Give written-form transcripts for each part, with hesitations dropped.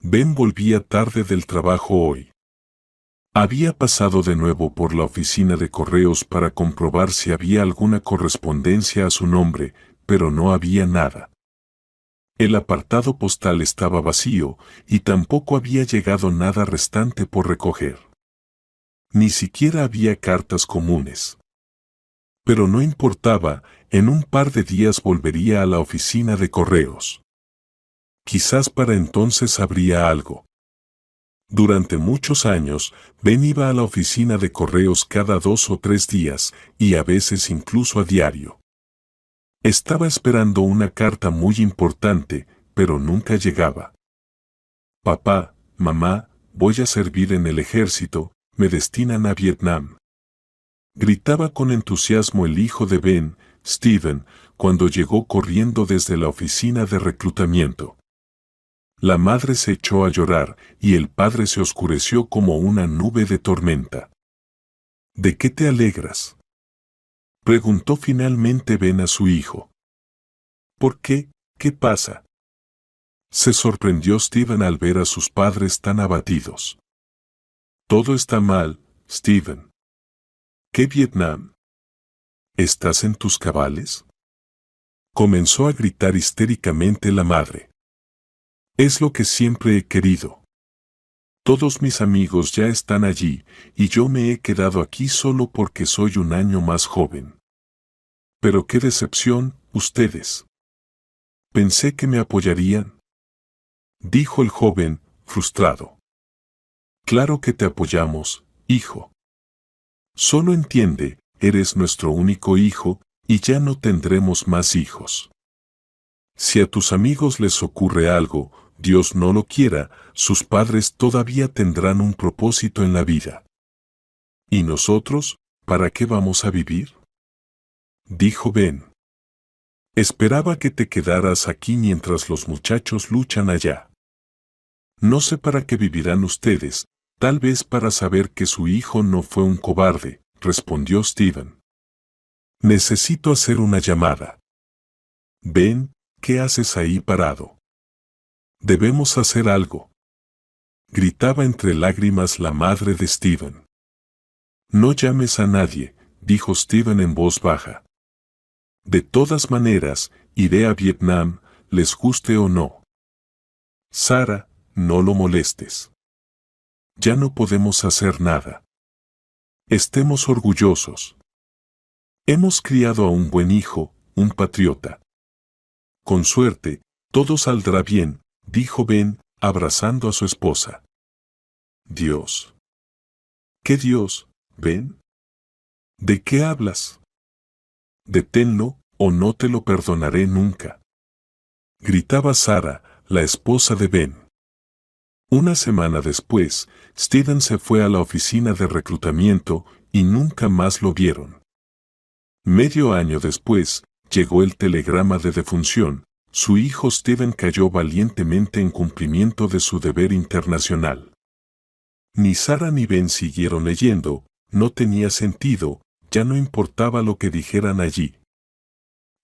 Ben volvía tarde del trabajo hoy. Había pasado de nuevo por la oficina de correos para comprobar si había alguna correspondencia a su nombre, pero no había nada. El apartado postal estaba vacío y tampoco había llegado nada restante por recoger. Ni siquiera había cartas comunes. Pero no importaba, en un par de días volvería a la oficina de correos. Quizás para entonces habría algo. Durante muchos años, Ben iba a la oficina de correos cada 2 o 3 días, y a veces incluso a diario. Estaba esperando una carta muy importante, pero nunca llegaba. Papá, mamá, voy a servir en el ejército, me destinan a Vietnam. Gritaba con entusiasmo el hijo de Ben, Steven, cuando llegó corriendo desde la oficina de reclutamiento. La madre se echó a llorar y el padre se oscureció como una nube de tormenta. ¿De qué te alegras?, preguntó finalmente Ben a su hijo. ¿Por qué? ¿Qué pasa?, se sorprendió Steven al ver a sus padres tan abatidos. Todo está mal, Steven. ¿Qué Vietnam? ¿Estás en tus cabales?, comenzó a gritar histéricamente la madre. Es lo que siempre he querido. Todos mis amigos ya están allí, y yo me he quedado aquí solo porque soy un año más joven. Pero qué decepción, ustedes. Pensé que me apoyarían, dijo el joven, frustrado. Claro que te apoyamos, hijo. Solo entiende, eres nuestro único hijo, y ya no tendremos más hijos. Si a tus amigos les ocurre algo, Dios no lo quiera, sus padres todavía tendrán un propósito en la vida. ¿Y nosotros, para qué vamos a vivir?, dijo Ben. Esperaba que te quedaras aquí mientras los muchachos luchan allá. No sé para qué vivirán ustedes, tal vez para saber que su hijo no fue un cobarde, respondió Steven. Necesito hacer una llamada. Ben, ¿qué haces ahí parado? Debemos hacer algo, gritaba entre lágrimas la madre de Steven. No llames a nadie, dijo Steven en voz baja. De todas maneras, iré a Vietnam, les guste o no. Sara, no lo molestes. Ya no podemos hacer nada. Estemos orgullosos. Hemos criado a un buen hijo, un patriota. Con suerte, todo saldrá bien, dijo Ben, abrazando a su esposa. Dios. ¿Qué Dios, Ben? ¿De qué hablas? Deténlo, o no te lo perdonaré nunca, gritaba Sara, la esposa de Ben. Una semana después, Steven se fue a la oficina de reclutamiento y nunca más lo vieron. Medio año después, llegó el telegrama de defunción. Su hijo Steven cayó valientemente en cumplimiento de su deber internacional. Ni Sara ni Ben siguieron leyendo, no tenía sentido, ya no importaba lo que dijeran allí.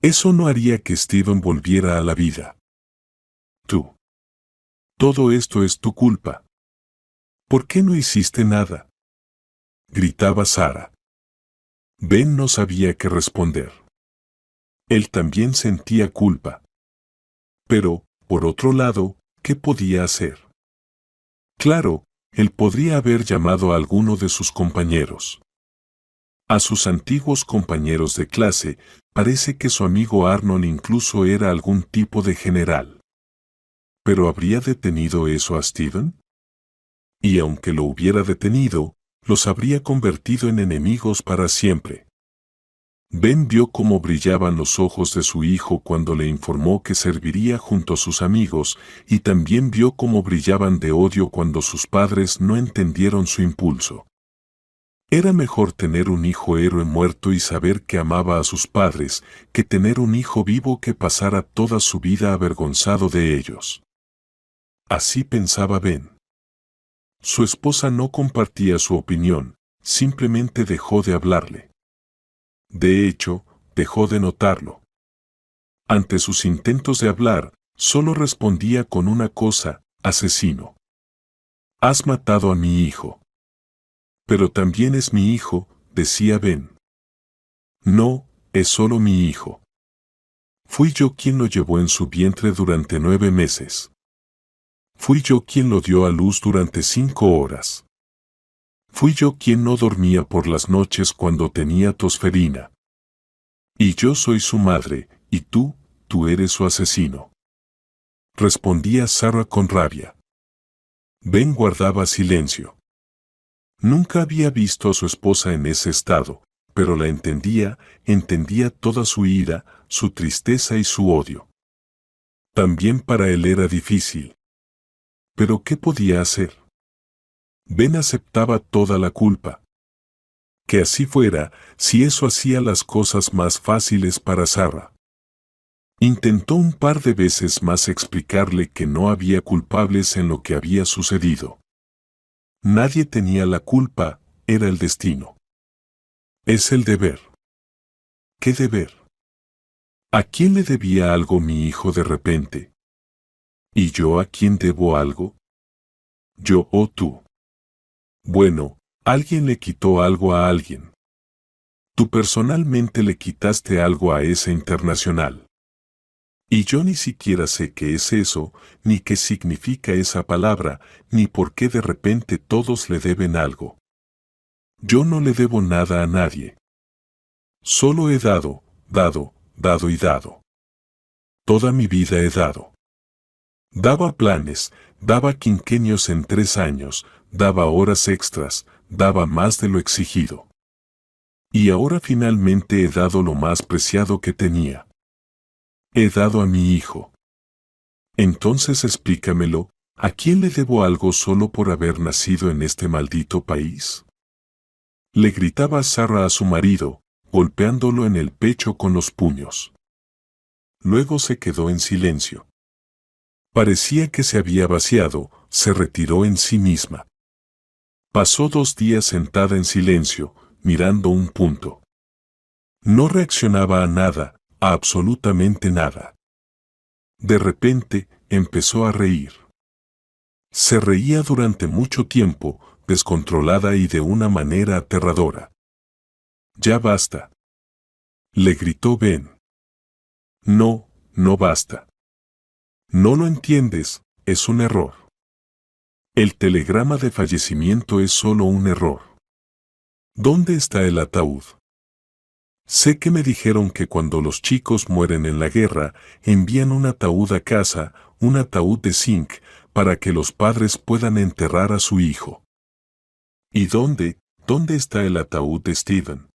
Eso no haría que Steven volviera a la vida. Tú. Todo esto es tu culpa. ¿Por qué no hiciste nada?, gritaba Sara. Ben no sabía qué responder. Él también sentía culpa. Pero, por otro lado, ¿qué podía hacer? Claro, él podría haber llamado a alguno de sus compañeros. A sus antiguos compañeros de clase, parece que su amigo Arnold incluso era algún tipo de general. ¿Pero habría detenido eso a Steven? Y aunque lo hubiera detenido, los habría convertido en enemigos para siempre. Ben vio cómo brillaban los ojos de su hijo cuando le informó que serviría junto a sus amigos, y también vio cómo brillaban de odio cuando sus padres no entendieron su impulso. Era mejor tener un hijo héroe muerto y saber que amaba a sus padres, que tener un hijo vivo que pasara toda su vida avergonzado de ellos. Así pensaba Ben. Su esposa no compartía su opinión, simplemente dejó de hablarle. De hecho, dejó de notarlo. Ante sus intentos de hablar, solo respondía con una cosa: asesino. Has matado a mi hijo. Pero también es mi hijo, decía Ben. No, es solo mi hijo. Fui yo quien lo llevó en su vientre durante 9 meses. Fui yo quien lo dio a luz durante 5 horas. Fui yo quien no dormía por las noches cuando tenía tosferina. Y yo soy su madre, y tú eres su asesino. Respondía Sarah con rabia. Ben guardaba silencio. Nunca había visto a su esposa en ese estado, pero la entendía toda su ira, su tristeza y su odio. También para él era difícil. ¿Pero qué podía hacer? Ben aceptaba toda la culpa. Que así fuera, si eso hacía las cosas más fáciles para Sarah. Intentó un par de veces más explicarle que no había culpables en lo que había sucedido. Nadie tenía la culpa, era el destino. Es el deber. ¿Qué deber? ¿A quién le debía algo mi hijo de repente? ¿Y yo a quién debo algo? ¿Yo o tú? Bueno, alguien le quitó algo a alguien. Tú personalmente le quitaste algo a ese internacional. Y yo ni siquiera sé qué es eso, ni qué significa esa palabra, ni por qué de repente todos le deben algo. Yo no le debo nada a nadie. Solo he dado, dado y dado. Toda mi vida he dado. Daba planes, daba quinquenios en 3 años, daba horas extras, daba más de lo exigido. Y ahora finalmente he dado lo más preciado que tenía. He dado a mi hijo. Entonces explícamelo, ¿a quién le debo algo solo por haber nacido en este maldito país? Le gritaba Sarah a su marido, golpeándolo en el pecho con los puños. Luego se quedó en silencio. Parecía que se había vaciado, se retiró en sí misma. Pasó 2 días sentada en silencio, mirando un punto. No reaccionaba a nada, a absolutamente nada. De repente, empezó a reír. Se reía durante mucho tiempo, descontrolada y de una manera aterradora. «Ya basta», le gritó Ben. «No, no basta. No lo entiendes, es un error. El telegrama de fallecimiento es solo un error. ¿Dónde está el ataúd? Sé que me dijeron que cuando los chicos mueren en la guerra, envían un ataúd a casa, un ataúd de zinc, para que los padres puedan enterrar a su hijo. ¿Y dónde está el ataúd de Steven?»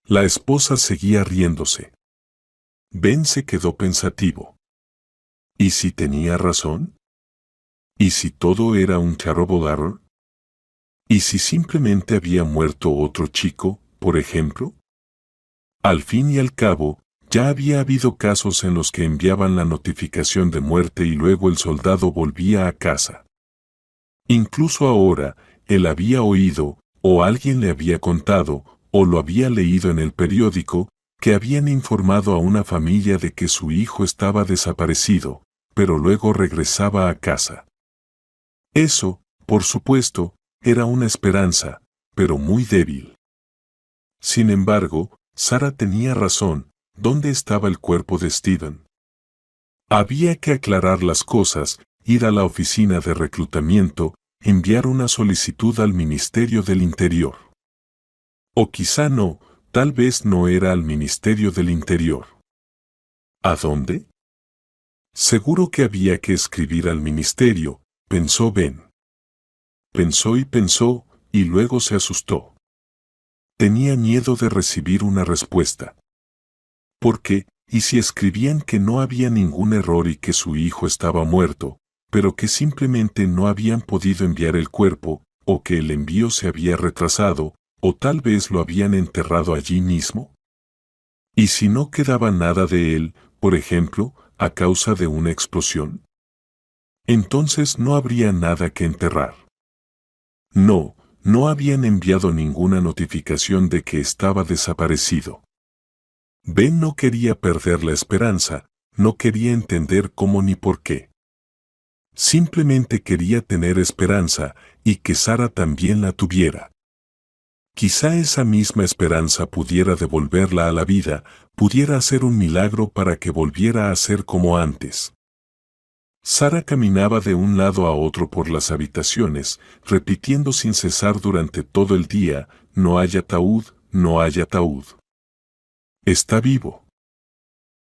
La esposa seguía riéndose. Ben se quedó pensativo. ¿Y si tenía razón? ¿Y si todo era un terrible error? ¿Y si simplemente había muerto otro chico, por ejemplo? Al fin y al cabo, ya había habido casos en los que enviaban la notificación de muerte y luego el soldado volvía a casa. Incluso ahora, él había oído, o alguien le había contado, o lo había leído en el periódico, que habían informado a una familia de que su hijo estaba desaparecido, pero luego regresaba a casa. Eso, por supuesto, era una esperanza, pero muy débil. Sin embargo, Sarah tenía razón, ¿dónde estaba el cuerpo de Steven? Había que aclarar las cosas, ir a la oficina de reclutamiento, enviar una solicitud al Ministerio del Interior. O quizá no, tal vez no era al Ministerio del Interior. ¿A dónde? Seguro que había que escribir al ministerio, pensó Ben. Pensó y luego se asustó. Tenía miedo de recibir una respuesta. ¿Por qué? ¿Y si escribían que no había ningún error y que su hijo estaba muerto, pero que simplemente no habían podido enviar el cuerpo, o que el envío se había retrasado, o tal vez lo habían enterrado allí mismo? ¿Y si no quedaba nada de él, por ejemplo, a causa de una explosión? Entonces no habría nada que enterrar. No habían enviado ninguna notificación de que estaba desaparecido. Ben no quería perder la esperanza, no quería entender cómo ni por qué. Simplemente quería tener esperanza y que Sara también la tuviera. Quizá esa misma esperanza pudiera devolverla a la vida, pudiera hacer un milagro para que volviera a ser como antes. Sara caminaba de un lado a otro por las habitaciones, repitiendo sin cesar durante todo el día, no hay ataúd, no hay ataúd. Está vivo.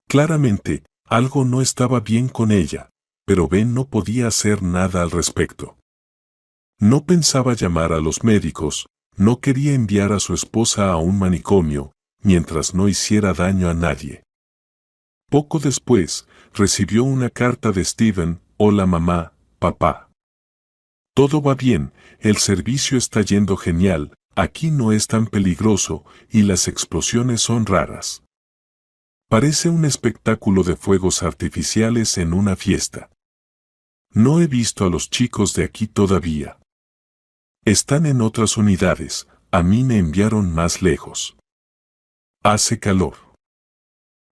Claramente, algo no estaba bien con ella, pero Ben no podía hacer nada al respecto. No pensaba llamar a los médicos, no quería enviar a su esposa a un manicomio, mientras no hiciera daño a nadie. Poco después, recibió una carta de Steven: hola mamá, papá. Todo va bien, el servicio está yendo genial, aquí no es tan peligroso y las explosiones son raras. Parece un espectáculo de fuegos artificiales en una fiesta. No he visto a los chicos de aquí todavía. Están en otras unidades, a mí me enviaron más lejos. Hace calor.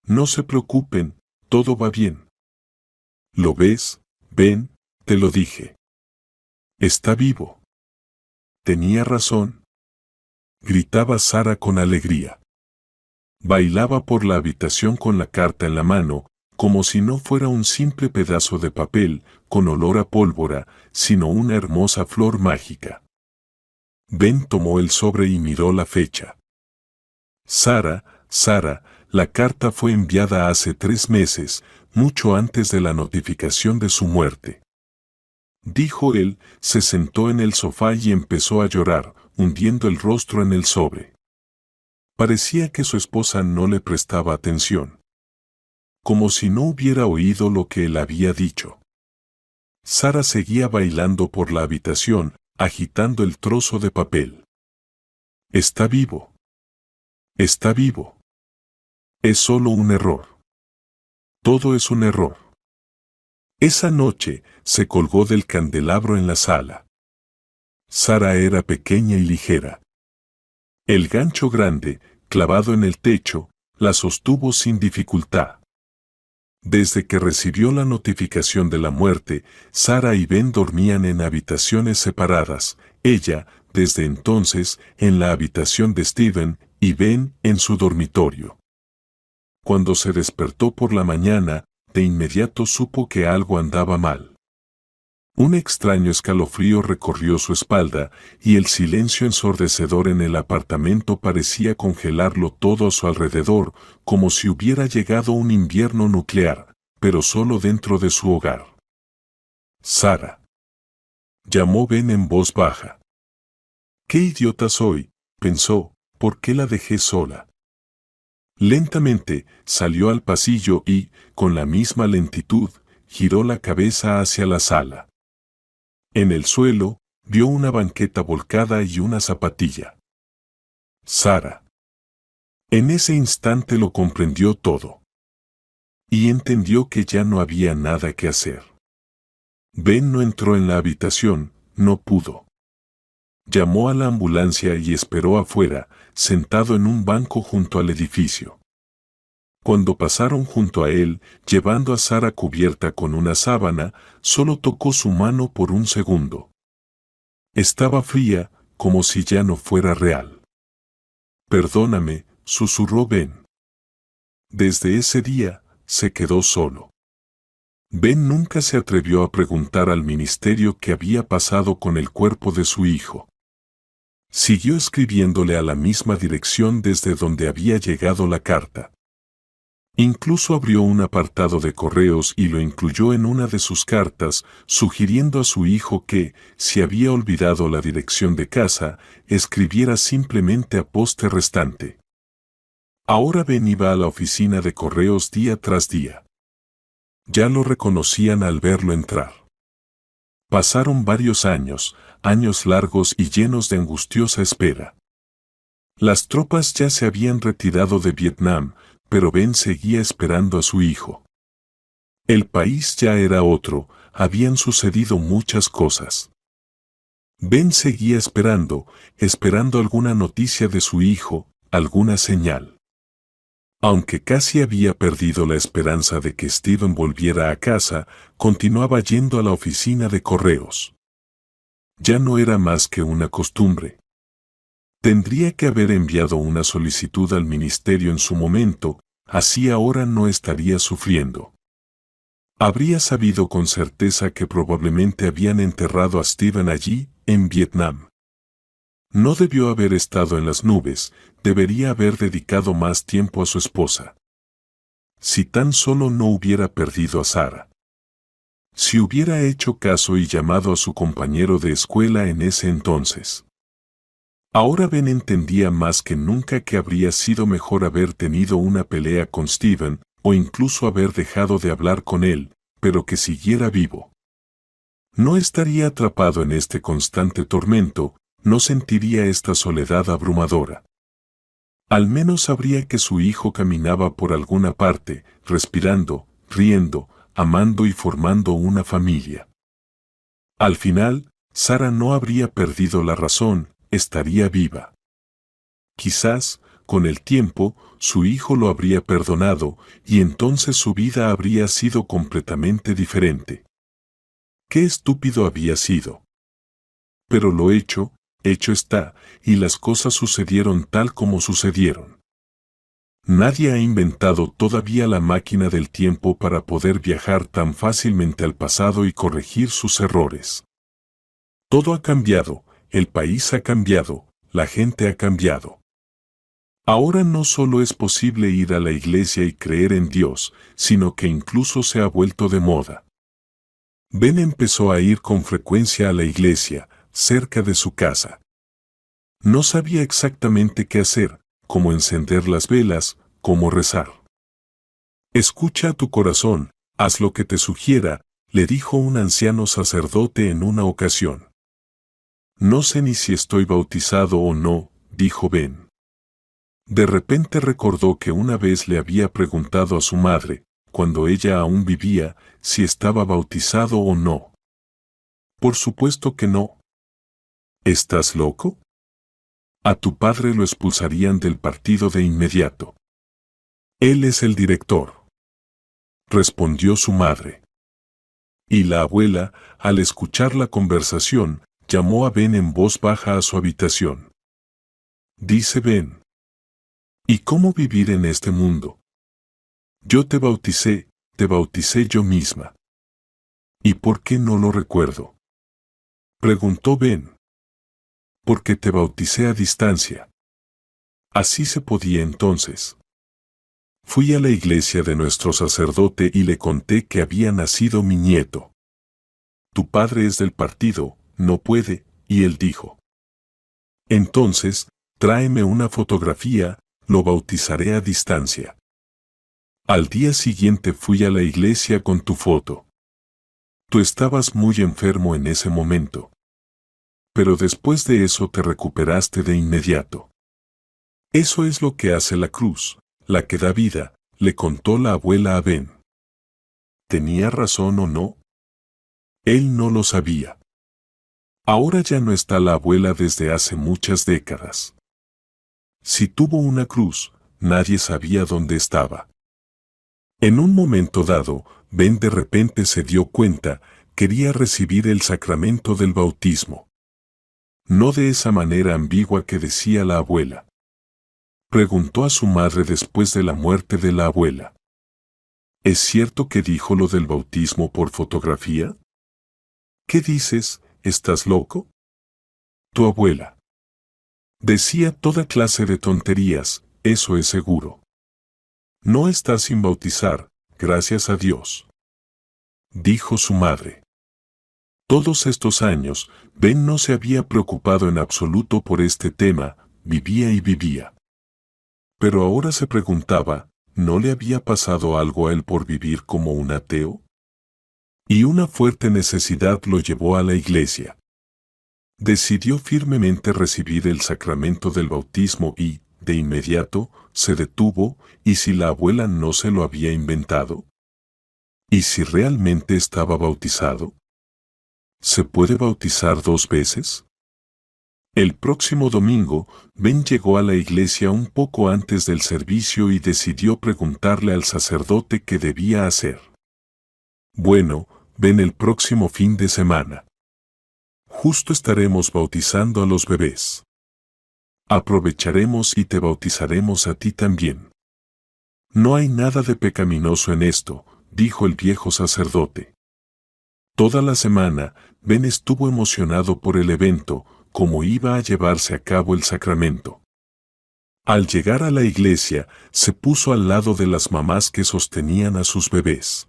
No se preocupen, todo va bien. ¿Lo ves, Ben? Te lo dije. Está vivo. Tenía razón. Gritaba Sara con alegría. Bailaba por la habitación con la carta en la mano, como si no fuera un simple pedazo de papel, con olor a pólvora, sino una hermosa flor mágica. Ben tomó el sobre y miró la fecha. Sara, la carta fue enviada hace 3 meses, mucho antes de la notificación de su muerte. Dijo él, se sentó en el sofá y empezó a llorar, hundiendo el rostro en el sobre. Parecía que su esposa no le prestaba atención. Como si no hubiera oído lo que él había dicho. Sara seguía bailando por la habitación, agitando el trozo de papel. Está vivo. Está vivo. Es solo un error. Todo es un error. Esa noche, se colgó del candelabro en la sala. Sara era pequeña y ligera. El gancho grande, clavado en el techo, la sostuvo sin dificultad. Desde que recibió la notificación de la muerte, Sara y Ben dormían en habitaciones separadas, ella, desde entonces, en la habitación de Steven, y Ben en su dormitorio. Cuando se despertó por la mañana, de inmediato supo que algo andaba mal. Un extraño escalofrío recorrió su espalda, y el silencio ensordecedor en el apartamento parecía congelarlo todo a su alrededor, como si hubiera llegado un invierno nuclear, pero solo dentro de su hogar. Sara. Llamó Ben en voz baja. «¡Qué idiota soy!», pensó, «¿por qué la dejé sola?». Lentamente, salió al pasillo y, con la misma lentitud, giró la cabeza hacia la sala. En el suelo, vio una banqueta volcada y una zapatilla. Sara. En ese instante lo comprendió todo. Y entendió que ya no había nada que hacer. Ben no entró en la habitación, no pudo. Llamó a la ambulancia y esperó afuera, sentado en un banco junto al edificio. Cuando pasaron junto a él, llevando a Sara cubierta con una sábana, solo tocó su mano por un segundo. Estaba fría, como si ya no fuera real. «Perdóname», susurró Ben. Desde ese día, se quedó solo. Ben nunca se atrevió a preguntar al ministerio qué había pasado con el cuerpo de su hijo. Siguió escribiéndole a la misma dirección desde donde había llegado la carta. Incluso abrió un apartado de correos y lo incluyó en una de sus cartas, sugiriendo a su hijo que, si había olvidado la dirección de casa, escribiera simplemente a poste restante. Ahora Ben iba a la oficina de correos día tras día. Ya lo reconocían al verlo entrar. Pasaron varios años, años largos y llenos de angustiosa espera. Las tropas ya se habían retirado de Vietnam, pero Ben seguía esperando a su hijo. El país ya era otro, habían sucedido muchas cosas. Ben seguía esperando alguna noticia de su hijo, alguna señal. Aunque casi había perdido la esperanza de que Steven volviera a casa, continuaba yendo a la oficina de correos. Ya no era más que una costumbre. Tendría que haber enviado una solicitud al ministerio en su momento, así ahora no estaría sufriendo. Habría sabido con certeza que probablemente habían enterrado a Steven allí, en Vietnam. No debió haber estado en las nubes, debería haber dedicado más tiempo a su esposa. Si tan solo no hubiera perdido a Sara. Si hubiera hecho caso y llamado a su compañero de escuela en ese entonces. Ahora Ben entendía más que nunca que habría sido mejor haber tenido una pelea con Steven, o incluso haber dejado de hablar con él, pero que siguiera vivo. No estaría atrapado en este constante tormento, no sentiría esta soledad abrumadora. Al menos sabría que su hijo caminaba por alguna parte, respirando, riendo, amando y formando una familia. Al final, Sara no habría perdido la razón, estaría viva. Quizás, con el tiempo, su hijo lo habría perdonado y entonces su vida habría sido completamente diferente. Qué estúpido había sido. Pero lo hecho está, y las cosas sucedieron tal como sucedieron. Nadie ha inventado todavía la máquina del tiempo para poder viajar tan fácilmente al pasado y corregir sus errores. Todo ha cambiado, el país ha cambiado, la gente ha cambiado. Ahora no solo es posible ir a la iglesia y creer en Dios, sino que incluso se ha vuelto de moda. Ben empezó a ir con frecuencia a la iglesia, cerca de su casa. No sabía exactamente qué hacer, cómo encender las velas, cómo rezar. Escucha a tu corazón, haz lo que te sugiera, le dijo un anciano sacerdote en una ocasión. No sé ni si estoy bautizado o no, dijo Ben. De repente recordó que una vez le había preguntado a su madre, cuando ella aún vivía, si estaba bautizado o no. Por supuesto que no. ¿Estás loco? A tu padre lo expulsarían del partido de inmediato. Él es el director. Respondió su madre. Y la abuela, al escuchar la conversación, llamó a Ben en voz baja a su habitación. Dice Ben. ¿Y cómo vivir en este mundo? Yo te bauticé yo misma. ¿Y por qué no lo recuerdo? Preguntó Ben. Porque te bauticé a distancia. Así se podía entonces. Fui a la iglesia de nuestro sacerdote y le conté que había nacido mi nieto. Tu padre es del partido, no puede, y él dijo. Entonces, tráeme una fotografía, lo bautizaré a distancia. Al día siguiente fui a la iglesia con tu foto. Tú estabas muy enfermo en ese momento. Pero después de eso te recuperaste de inmediato. Eso es lo que hace la cruz, la que da vida, le contó la abuela a Ben. ¿Tenía razón o no? Él no lo sabía. Ahora ya no está la abuela desde hace muchas décadas. Si tuvo una cruz, nadie sabía dónde estaba. En un momento dado, Ben de repente se dio cuenta, quería recibir el sacramento del bautismo. No de esa manera ambigua que decía la abuela. Preguntó a su madre después de la muerte de la abuela. ¿Es cierto que dijo lo del bautismo por fotografía? ¿Qué dices? ¿Estás loco? Tu abuela. Decía toda clase de tonterías, eso es seguro. No estás sin bautizar, gracias a Dios. Dijo su madre. Todos estos años, Ben no se había preocupado en absoluto por este tema, vivía y vivía. Pero ahora se preguntaba, ¿no le había pasado algo a él por vivir como un ateo? Y una fuerte necesidad lo llevó a la iglesia. Decidió firmemente recibir el sacramento del bautismo y, de inmediato, se detuvo, ¿y si la abuela no se lo había inventado? ¿Y si realmente estaba bautizado? ¿Se puede bautizar 2 veces? El próximo domingo, Ben llegó a la iglesia un poco antes del servicio y decidió preguntarle al sacerdote qué debía hacer. Bueno, ven el próximo fin de semana. Justo estaremos bautizando a los bebés. Aprovecharemos y te bautizaremos a ti también. No hay nada de pecaminoso en esto, dijo el viejo sacerdote. Toda la semana, Ben estuvo emocionado por el evento, como iba a llevarse a cabo el sacramento. Al llegar a la iglesia, se puso al lado de las mamás que sostenían a sus bebés.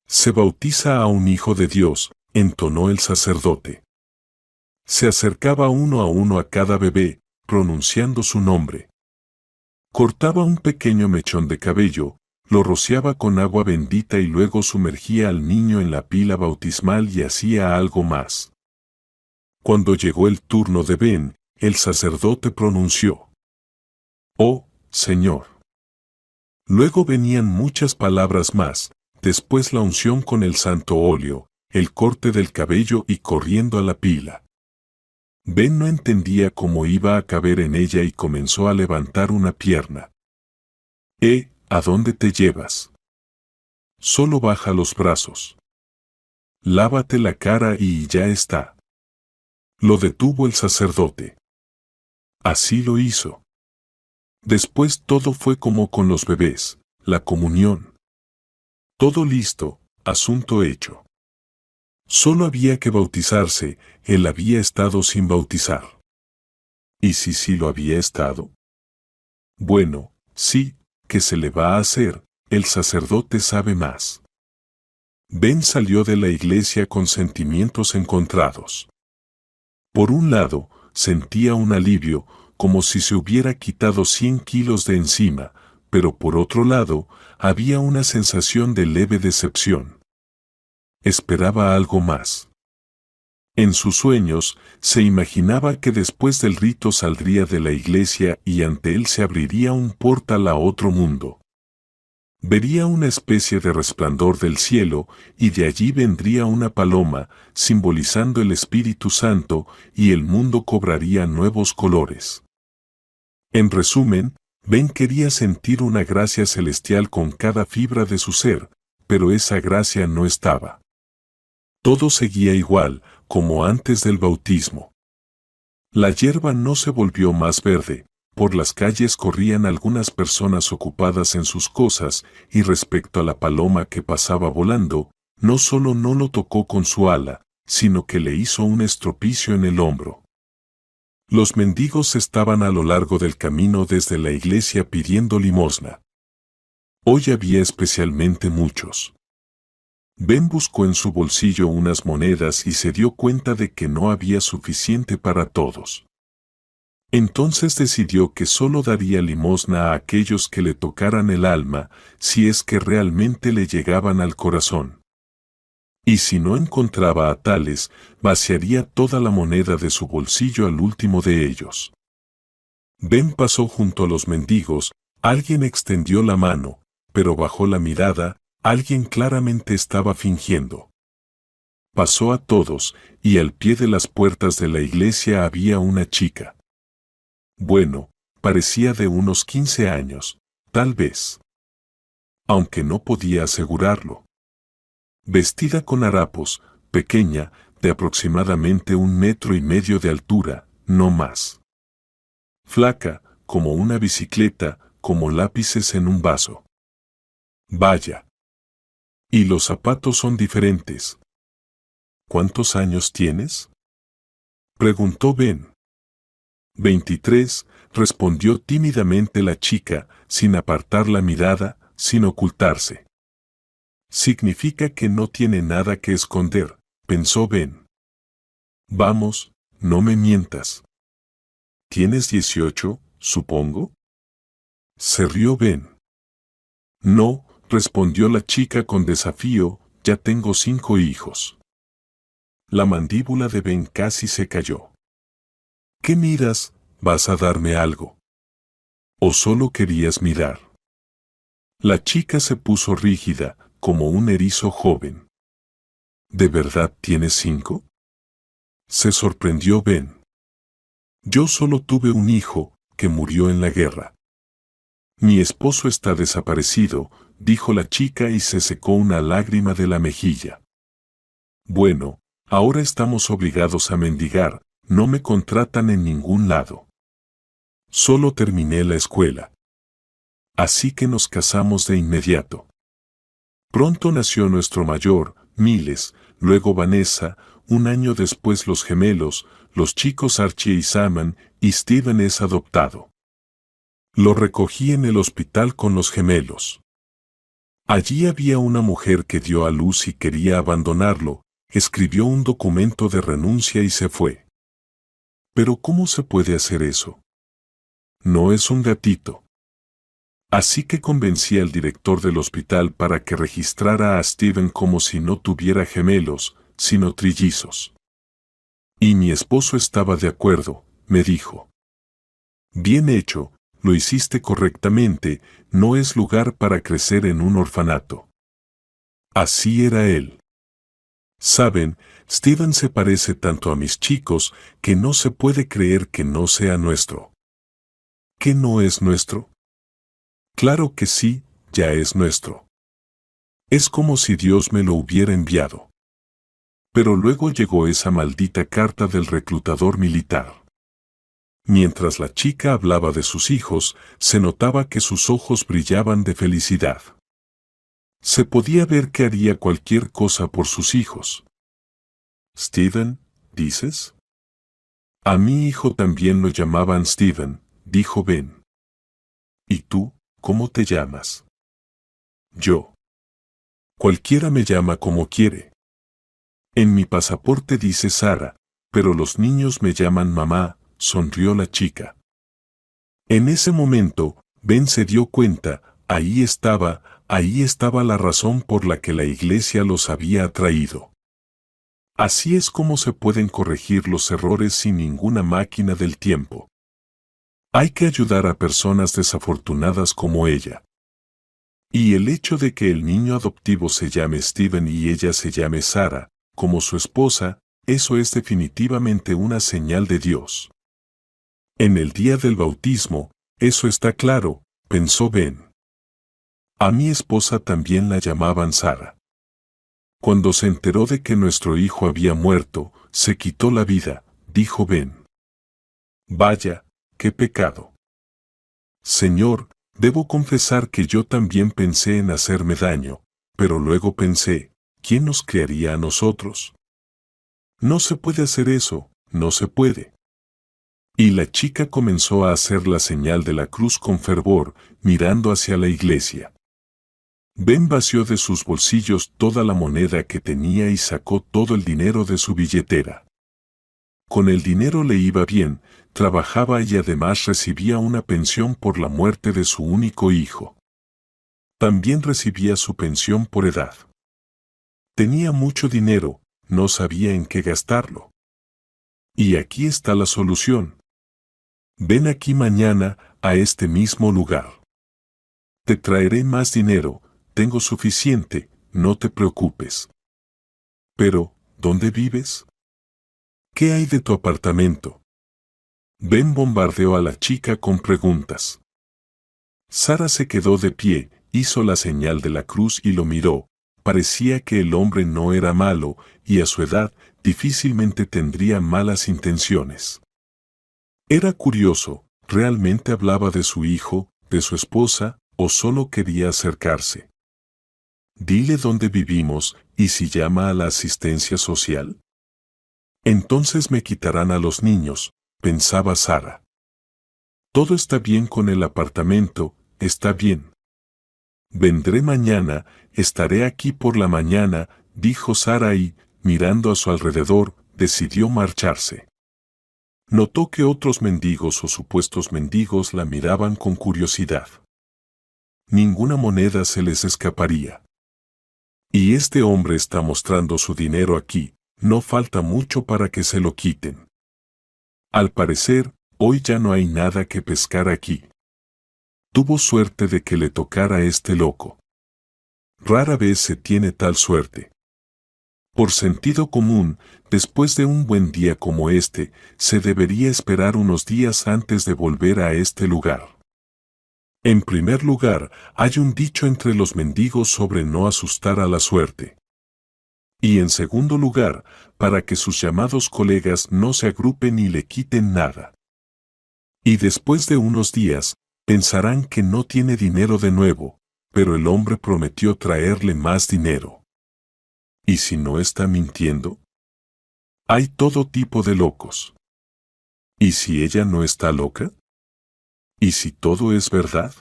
Se bautiza a un hijo de Dios, entonó el sacerdote. Se acercaba uno a cada bebé, pronunciando su nombre. Cortaba un pequeño mechón de cabello, lo rociaba con agua bendita y luego sumergía al niño en la pila bautismal y hacía algo más. Cuando llegó el turno de Ben, el sacerdote pronunció: «Oh, Señor». Luego venían muchas palabras más, después la unción con el santo óleo, el corte del cabello y corriendo a la pila. Ben no entendía cómo iba a caber en ella y comenzó a levantar una pierna. ¿A dónde te llevas? Solo baja los brazos. Lávate la cara y ya está. Lo detuvo el sacerdote. Así lo hizo. Después todo fue como con los bebés, la comunión. Todo listo, asunto hecho. Solo había que bautizarse, él había estado sin bautizar. ¿Y si sí lo había estado? Bueno, sí, ¿qué se le va a hacer? El sacerdote sabe más. Ben salió de la iglesia con sentimientos encontrados. Por un lado, sentía un alivio, como si se hubiera quitado 100 kilos de encima, pero por otro lado, había una sensación de leve decepción. Esperaba algo más. En sus sueños, se imaginaba que después del rito saldría de la iglesia y ante él se abriría un portal a otro mundo. Vería una especie de resplandor del cielo y de allí vendría una paloma, simbolizando el Espíritu Santo, y el mundo cobraría nuevos colores. En resumen, Ben quería sentir una gracia celestial con cada fibra de su ser, pero esa gracia no estaba. Todo seguía igual, como antes del bautismo. La hierba no se volvió más verde. Por las calles corrían algunas personas ocupadas en sus cosas, y respecto a la paloma que pasaba volando, no solo no lo tocó con su ala, sino que le hizo un estropicio en el hombro. Los mendigos estaban a lo largo del camino desde la iglesia pidiendo limosna. Hoy había especialmente muchos. Ben buscó en su bolsillo unas monedas y se dio cuenta de que no había suficiente para todos. Entonces decidió que solo daría limosna a aquellos que le tocaran el alma, si es que realmente le llegaban al corazón. Y si no encontraba a tales, vaciaría toda la moneda de su bolsillo al último de ellos. Ben pasó junto a los mendigos, alguien extendió la mano, pero bajó la mirada, alguien claramente estaba fingiendo. Pasó a todos, y al pie de las puertas de la iglesia había una chica. Bueno, parecía de unos 15 años, tal vez. Aunque no podía asegurarlo. Vestida con harapos, pequeña, de aproximadamente 1,5 metros de altura, no más. Flaca, como una bicicleta, como lápices en un vaso. Vaya. Y los zapatos son diferentes. ¿Cuántos años tienes? Preguntó Ben. 23, respondió tímidamente la chica, sin apartar la mirada, sin ocultarse. Significa que no tiene nada que esconder, pensó Ben. Vamos, no me mientas. ¿Tienes 18, supongo? Se rió Ben. No, respondió la chica con desafío, ya tengo 5 hijos. La mandíbula de Ben casi se cayó. ¿Qué miras? ¿Vas a darme algo? ¿O solo querías mirar? La chica se puso rígida, como un erizo joven. ¿De verdad tienes 5? Se sorprendió Ben. Yo solo tuve un hijo, que murió en la guerra. Mi esposo está desaparecido, dijo la chica y se secó una lágrima de la mejilla. Bueno, ahora estamos obligados a mendigar, no me contratan en ningún lado. Solo terminé la escuela. Así que nos casamos de inmediato. Pronto nació nuestro mayor, Miles, luego Vanessa, un año después los gemelos, los chicos Archie y Saman, y Steven es adoptado. Lo recogí en el hospital con los gemelos. Allí había una mujer que dio a luz y quería abandonarlo, escribió un documento de renuncia y se fue. Pero ¿cómo se puede hacer eso? No es un gatito. Así que convencí al director del hospital para que registrara a Steven como si no tuviera gemelos, sino trillizos. Y mi esposo estaba de acuerdo, me dijo. Bien hecho, lo hiciste correctamente, no es lugar para crecer en un orfanato. Así era él. Saben, Steven se parece tanto a mis chicos que no se puede creer que no sea nuestro. ¿Qué no es nuestro? Claro que sí, ya es nuestro. Es como si Dios me lo hubiera enviado. Pero luego llegó esa maldita carta del reclutador militar. Mientras la chica hablaba de sus hijos, se notaba que sus ojos brillaban de felicidad. Se podía ver que haría cualquier cosa por sus hijos. «Steven, ¿dices?» A mi hijo también lo llamaban Steven, dijo Ben. ¿Y tú, cómo te llamas? Yo. Cualquiera me llama como quiere. En mi pasaporte dice Sara, pero los niños me llaman mamá, sonrió la chica. En ese momento, Ben se dio cuenta, ahí estaba la razón por la que la iglesia los había atraído. Así es como se pueden corregir los errores sin ninguna máquina del tiempo. Hay que ayudar a personas desafortunadas como ella. Y el hecho de que el niño adoptivo se llame Steven y ella se llame Sara, como su esposa, eso es definitivamente una señal de Dios. En el día del bautismo, eso está claro, pensó Ben. A mi esposa también la llamaban Sara. Cuando se enteró de que nuestro hijo había muerto, se quitó la vida, dijo Ben. Vaya, qué pecado. Señor, debo confesar que yo también pensé en hacerme daño, pero luego pensé, ¿quién nos criaría a nosotros? No se puede hacer eso, no se puede. Y la chica comenzó a hacer la señal de la cruz con fervor, mirando hacia la iglesia. Ben vació de sus bolsillos toda la moneda que tenía y sacó todo el dinero de su billetera. Con el dinero le iba bien, trabajaba y además recibía una pensión por la muerte de su único hijo. También recibía su pensión por edad. Tenía mucho dinero, no sabía en qué gastarlo. Y aquí está la solución. Ven aquí mañana, a este mismo lugar. Te traeré más dinero, tengo suficiente, no te preocupes. Pero, ¿dónde vives? ¿Qué hay de tu apartamento? Ben bombardeó a la chica con preguntas. Sara se quedó de pie, hizo la señal de la cruz y lo miró. Parecía que el hombre no era malo, y a su edad difícilmente tendría malas intenciones. Era curioso, ¿realmente hablaba de su hijo, de su esposa, o solo quería acercarse? Dile dónde vivimos, y si llama a la asistencia social. Entonces me quitarán a los niños, pensaba Sara. Todo está bien con el apartamento, está bien. Vendré mañana, estaré aquí por la mañana, dijo Sara y, mirando a su alrededor, decidió marcharse. Notó que otros mendigos o supuestos mendigos la miraban con curiosidad. Ninguna moneda se les escaparía. Y este hombre está mostrando su dinero aquí, no falta mucho para que se lo quiten. Al parecer, hoy ya no hay nada que pescar aquí. Tuvo suerte de que le tocara este loco. Rara vez se tiene tal suerte. Por sentido común, después de un buen día como este, se debería esperar unos días antes de volver a este lugar. En primer lugar, hay un dicho entre los mendigos sobre no asustar a la suerte. Y en segundo lugar, para que sus llamados colegas no se agrupen y le quiten nada. Y después de unos días, pensarán que no tiene dinero de nuevo, pero el hombre prometió traerle más dinero. ¿Y si no está mintiendo? Hay todo tipo de locos. ¿Y si ella no está loca? ¿Y si todo es verdad?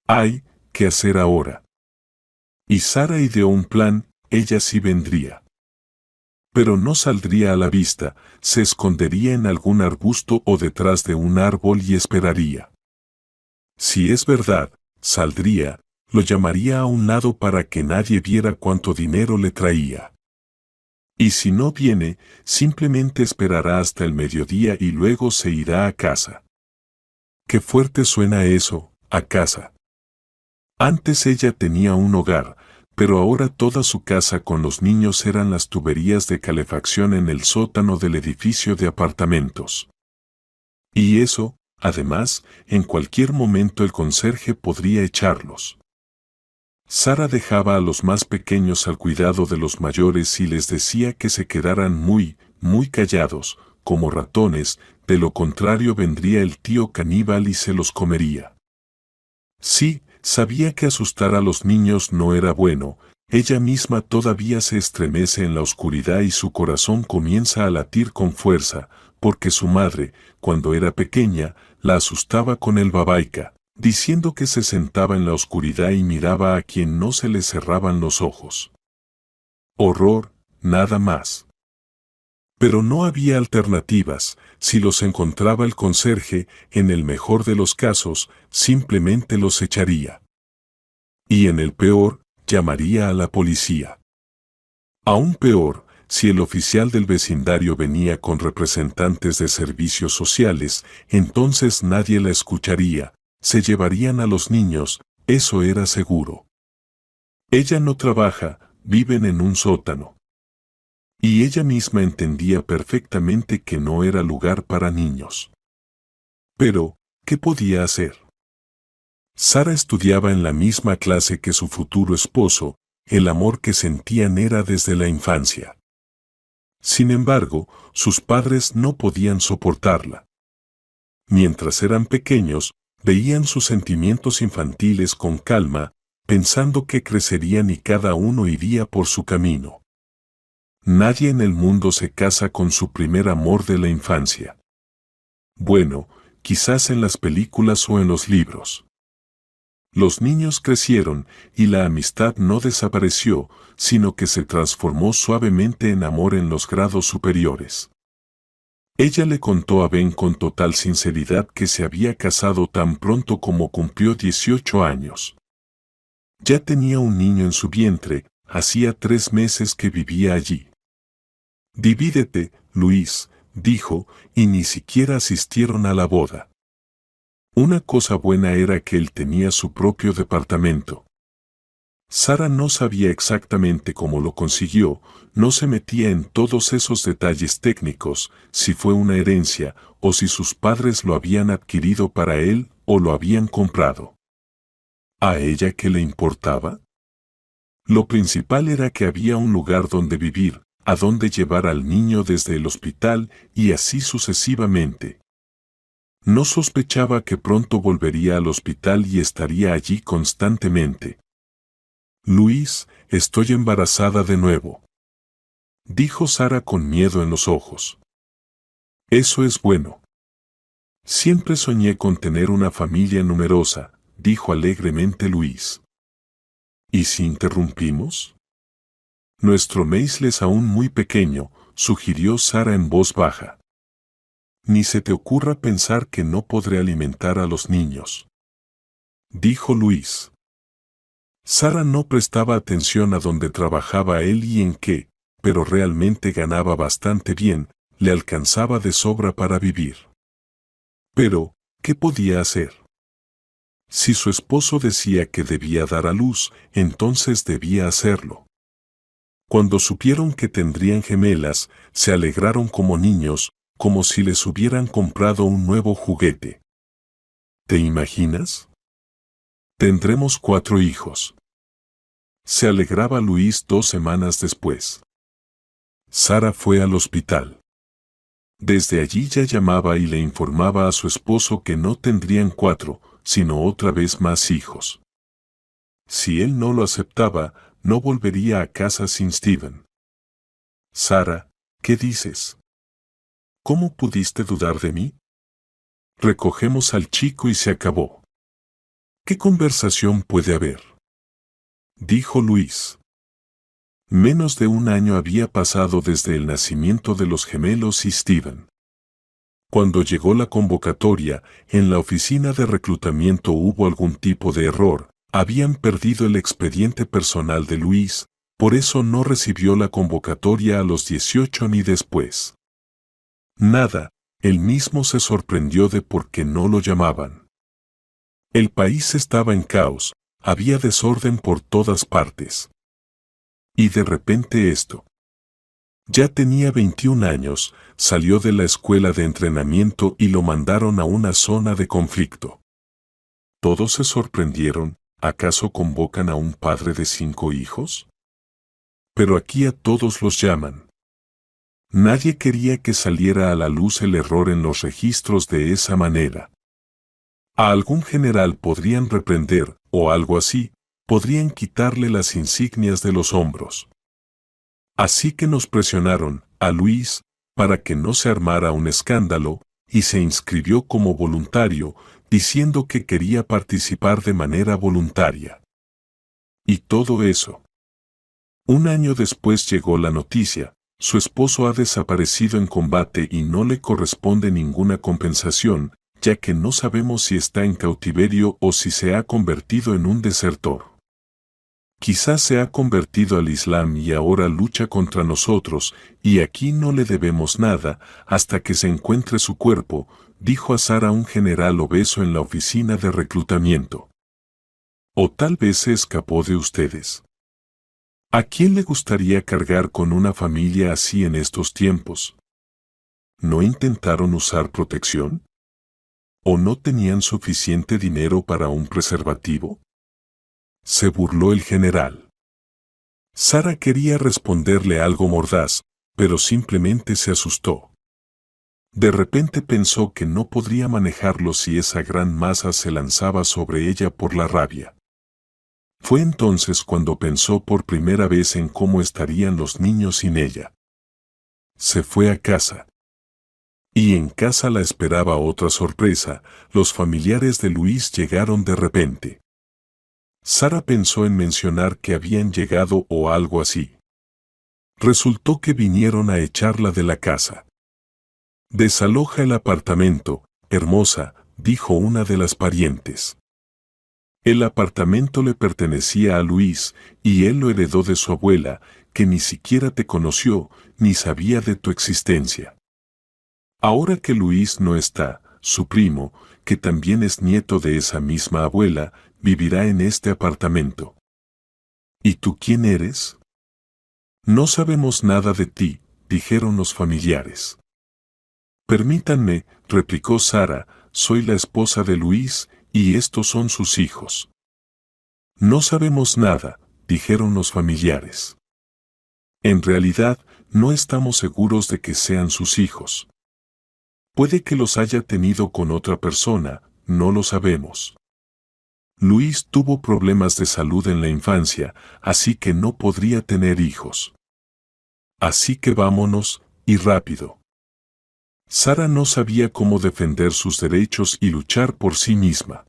Hay que hacer ahora. Y Sara ideó un plan, ella sí vendría. Pero no saldría a la vista, se escondería en algún arbusto o detrás de un árbol y esperaría. Si es verdad, saldría, lo llamaría a un lado para que nadie viera cuánto dinero le traía. Y si no viene, simplemente esperará hasta el mediodía y luego se irá a casa. Qué fuerte suena eso, a casa. Antes ella tenía un hogar, pero ahora toda su casa con los niños eran las tuberías de calefacción en el sótano del edificio de apartamentos. Y eso, además, en cualquier momento el conserje podría echarlos. Sara dejaba a los más pequeños al cuidado de los mayores y les decía que se quedaran muy callados, como ratones, de lo contrario vendría el tío caníbal y se los comería. Sí, sabía que asustar a los niños no era bueno, ella misma todavía se estremece en la oscuridad y su corazón comienza a latir con fuerza, porque su madre, cuando era pequeña, la asustaba con el babaica, diciendo que se sentaba en la oscuridad y miraba a quien no se le cerraban los ojos. Horror, nada más. Pero no había alternativas, si los encontraba el conserje, en el mejor de los casos, simplemente los echaría. Y en el peor, llamaría a la policía. Aún peor, si el oficial del vecindario venía con representantes de servicios sociales, entonces nadie la escucharía, se llevarían a los niños, eso era seguro. Ella no trabaja, viven en un sótano. Y ella misma entendía perfectamente que no era lugar para niños. Pero, ¿qué podía hacer? Sara estudiaba en la misma clase que su futuro esposo, el amor que sentían era desde la infancia. Sin embargo, sus padres no podían soportarla. Mientras eran pequeños, veían sus sentimientos infantiles con calma, pensando que crecerían y cada uno iría por su camino. Nadie en el mundo se casa con su primer amor de la infancia. Bueno, quizás en las películas o en los libros. Los niños crecieron y la amistad no desapareció, sino que se transformó suavemente en amor en los grados superiores. Ella le contó a Ben con total sinceridad que se había casado tan pronto como cumplió 18 años. Ya tenía un niño en su vientre, hacía 3 meses que vivía allí. Divídete, Luis, dijo, y ni siquiera asistieron a la boda. Una cosa buena era que él tenía su propio departamento. Sara no sabía exactamente cómo lo consiguió, no se metía en todos esos detalles técnicos, si fue una herencia, o si sus padres lo habían adquirido para él, o lo habían comprado. ¿A ella qué le importaba? Lo principal era que había un lugar donde vivir, a donde llevar al niño desde el hospital, y así sucesivamente. No sospechaba que pronto volvería al hospital y estaría allí constantemente. Luis, estoy embarazada de nuevo, dijo Sara con miedo en los ojos. Eso es bueno. Siempre soñé con tener una familia numerosa, dijo alegremente Luis. ¿Y si interrumpimos? Nuestro Meisle es aún muy pequeño, sugirió Sara en voz baja. Ni se te ocurra pensar que no podré alimentar a los niños, dijo Luis. Sara no prestaba atención a dónde trabajaba él y en qué, pero realmente ganaba bastante bien, le alcanzaba de sobra para vivir. Pero, ¿qué podía hacer? Si su esposo decía que debía dar a luz, entonces debía hacerlo. Cuando supieron que tendrían gemelas, se alegraron como niños, como si les hubieran comprado un nuevo juguete. ¿Te imaginas? Tendremos 4 hijos. Se alegraba Luis 2 semanas después. Sara fue al hospital. Desde allí ya llamaba y le informaba a su esposo que no tendrían 4, sino otra vez más hijos. Si él no lo aceptaba, no volvería a casa sin Steven. Sara, ¿qué dices? ¿Cómo pudiste dudar de mí? Recogemos al chico y se acabó. ¿Qué conversación puede haber? Dijo Luis. Menos de un año había pasado desde el nacimiento de los gemelos y Steven. Cuando llegó la convocatoria, en la oficina de reclutamiento hubo algún tipo de error. Habían perdido el expediente personal de Luis, por eso no recibió la convocatoria a los 18 ni después. Nada, él mismo se sorprendió de por qué no lo llamaban. El país estaba en caos, había desorden por todas partes. Y de repente esto. Ya tenía 21 años, salió de la escuela de entrenamiento y lo mandaron a una zona de conflicto. Todos se sorprendieron. ¿Acaso convocan a un padre de 5 hijos? Pero aquí a todos los llaman. Nadie quería que saliera a la luz el error en los registros de esa manera. A algún general podrían reprender, o algo así, podrían quitarle las insignias de los hombros. Así que nos presionaron, a Luis, para que no se armara un escándalo, y se inscribió como voluntario, diciendo que quería participar de manera voluntaria. Y todo eso. Un año después llegó la noticia, su esposo ha desaparecido en combate y no le corresponde ninguna compensación, ya que no sabemos si está en cautiverio o si se ha convertido en un desertor. Quizás se ha convertido al Islam y ahora lucha contra nosotros, y aquí no le debemos nada hasta que se encuentre su cuerpo, dijo a Sara un general obeso en la oficina de reclutamiento. O tal vez se escapó de ustedes. ¿A quién le gustaría cargar con una familia así en estos tiempos? ¿No intentaron usar protección? ¿O no tenían suficiente dinero para un preservativo? Se burló el general. Sara quería responderle algo mordaz, pero simplemente se asustó. De repente pensó que no podría manejarlo si esa gran masa se lanzaba sobre ella por la rabia. Fue entonces cuando pensó por primera vez en cómo estarían los niños sin ella. Se fue a casa. Y en casa la esperaba otra sorpresa, los familiares de Luis llegaron de repente. Sara pensó en mencionar que habían llegado o algo así. Resultó que vinieron a echarla de la casa. Desaloja el apartamento, hermosa, dijo una de las parientes. El apartamento le pertenecía a Luis, y él lo heredó de su abuela, que ni siquiera te conoció, ni sabía de tu existencia. Ahora que Luis no está, su primo, que también es nieto de esa misma abuela, vivirá en este apartamento. ¿Y tú quién eres? No sabemos nada de ti, dijeron los familiares. Permítanme, replicó Sara, soy la esposa de Luis, y estos son sus hijos. No sabemos nada, dijeron los familiares. En realidad, no estamos seguros de que sean sus hijos. Puede que los haya tenido con otra persona, no lo sabemos. Luis tuvo problemas de salud en la infancia, así que no podría tener hijos. Así que vámonos, y rápido. Sara no sabía cómo defender sus derechos y luchar por sí misma.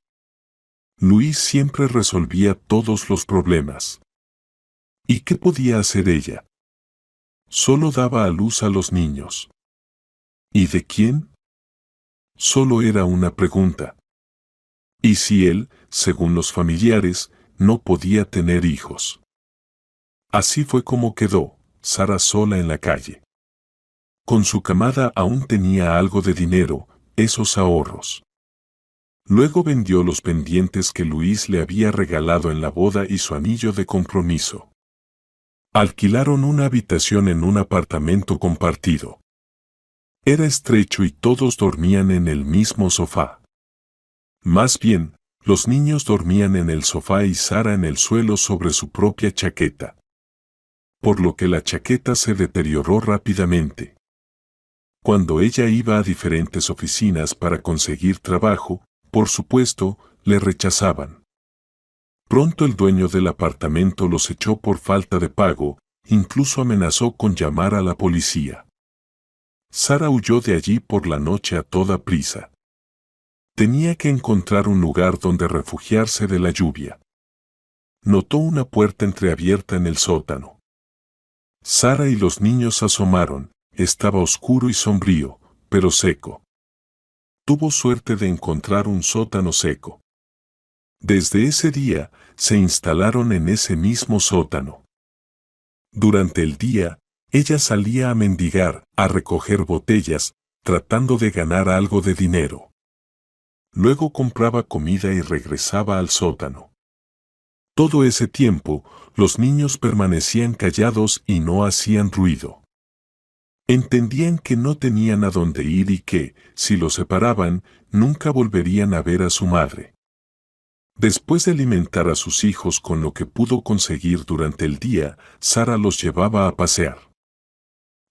Luis siempre resolvía todos los problemas. ¿Y qué podía hacer ella? Solo daba a luz a los niños. ¿Y de quién? Solo era una pregunta. ¿Y si él, según los familiares, no podía tener hijos? Así fue como quedó, Sara sola en la calle. Con su camada aún tenía algo de dinero, esos ahorros. Luego vendió los pendientes que Luis le había regalado en la boda y su anillo de compromiso. Alquilaron una habitación en un apartamento compartido. Era estrecho y todos dormían en el mismo sofá. Más bien, los niños dormían en el sofá y Sara en el suelo sobre su propia chaqueta. Por lo que la chaqueta se deterioró rápidamente. Cuando ella iba a diferentes oficinas para conseguir trabajo, por supuesto, le rechazaban. Pronto el dueño del apartamento los echó por falta de pago, incluso amenazó con llamar a la policía. Sara huyó de allí por la noche a toda prisa. Tenía que encontrar un lugar donde refugiarse de la lluvia. Notó una puerta entreabierta en el sótano. Sara y los niños asomaron. Estaba oscuro y sombrío, pero seco. Tuvo suerte de encontrar un sótano seco. Desde ese día, se instalaron en ese mismo sótano. Durante el día, ella salía a mendigar, a recoger botellas, tratando de ganar algo de dinero. Luego compraba comida y regresaba al sótano. Todo ese tiempo, los niños permanecían callados y no hacían ruido. Entendían que no tenían a dónde ir y que, si los separaban, nunca volverían a ver a su madre. Después de alimentar a sus hijos con lo que pudo conseguir durante el día, Sara los llevaba a pasear.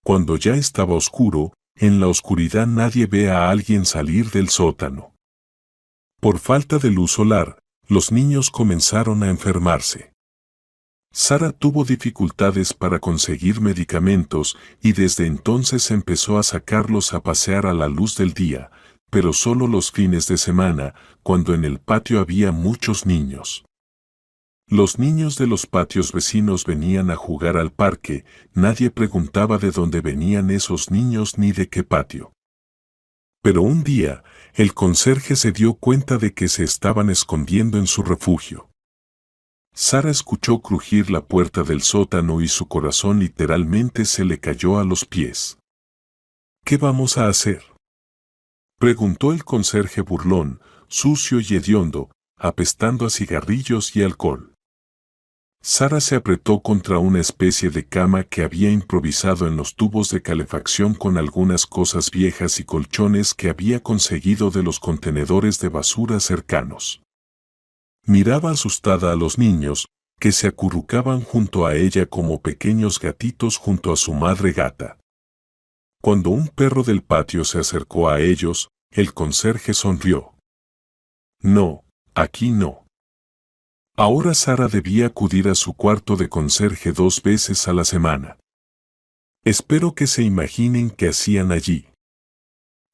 Cuando ya estaba oscuro, en la oscuridad nadie ve a alguien salir del sótano. Por falta de luz solar, los niños comenzaron a enfermarse. Sara tuvo dificultades para conseguir medicamentos y desde entonces empezó a sacarlos a pasear a la luz del día, pero solo los fines de semana, cuando en el patio había muchos niños. Los niños de los patios vecinos venían a jugar al parque, nadie preguntaba de dónde venían esos niños ni de qué patio. Pero un día, el conserje se dio cuenta de que se estaban escondiendo en su refugio. Sara escuchó crujir la puerta del sótano y su corazón literalmente se le cayó a los pies. ¿Qué vamos a hacer?, preguntó el conserje burlón, sucio y hediondo, apestando a cigarrillos y alcohol. Sara se apretó contra una especie de cama que había improvisado en los tubos de calefacción con algunas cosas viejas y colchones que había conseguido de los contenedores de basura cercanos. Miraba asustada a los niños, que se acurrucaban junto a ella como pequeños gatitos junto a su madre gata. Cuando un perro del patio se acercó a ellos, el conserje sonrió. No, aquí no. Ahora Sara debía acudir a su cuarto de conserje 2 veces a la semana. Espero que se imaginen qué hacían allí.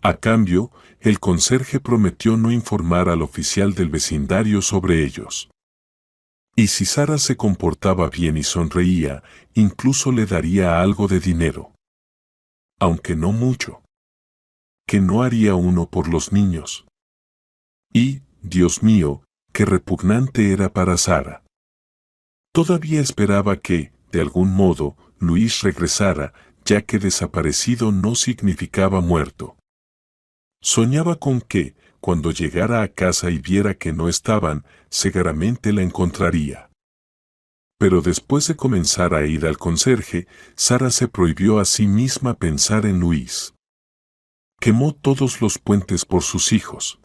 A cambio, el conserje prometió no informar al oficial del vecindario sobre ellos. Y si Sara se comportaba bien y sonreía, incluso le daría algo de dinero. Aunque no mucho. ¿Qué no haría uno por los niños? Y, Dios mío, qué repugnante era para Sara. Todavía esperaba que, de algún modo, Luis regresara, ya que desaparecido no significaba muerto. Soñaba con que, cuando llegara a casa y viera que no estaban, seguramente la encontraría. Pero después de comenzar a ir al conserje, Sara se prohibió a sí misma pensar en Luis. Quemó todos los puentes por sus hijos.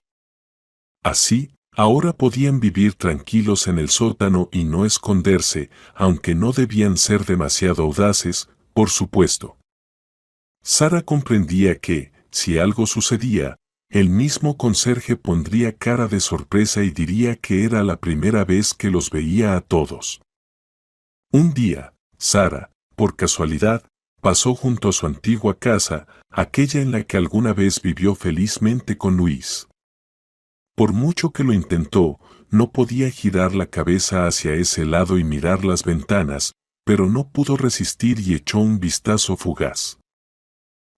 Así, ahora podían vivir tranquilos en el sótano y no esconderse, aunque no debían ser demasiado audaces, por supuesto. Sara comprendía que, si algo sucedía, el mismo conserje pondría cara de sorpresa y diría que era la primera vez que los veía a todos. Un día, Sara, por casualidad, pasó junto a su antigua casa, aquella en la que alguna vez vivió felizmente con Luis. Por mucho que lo intentó, no podía girar la cabeza hacia ese lado y mirar las ventanas, pero no pudo resistir y echó un vistazo fugaz.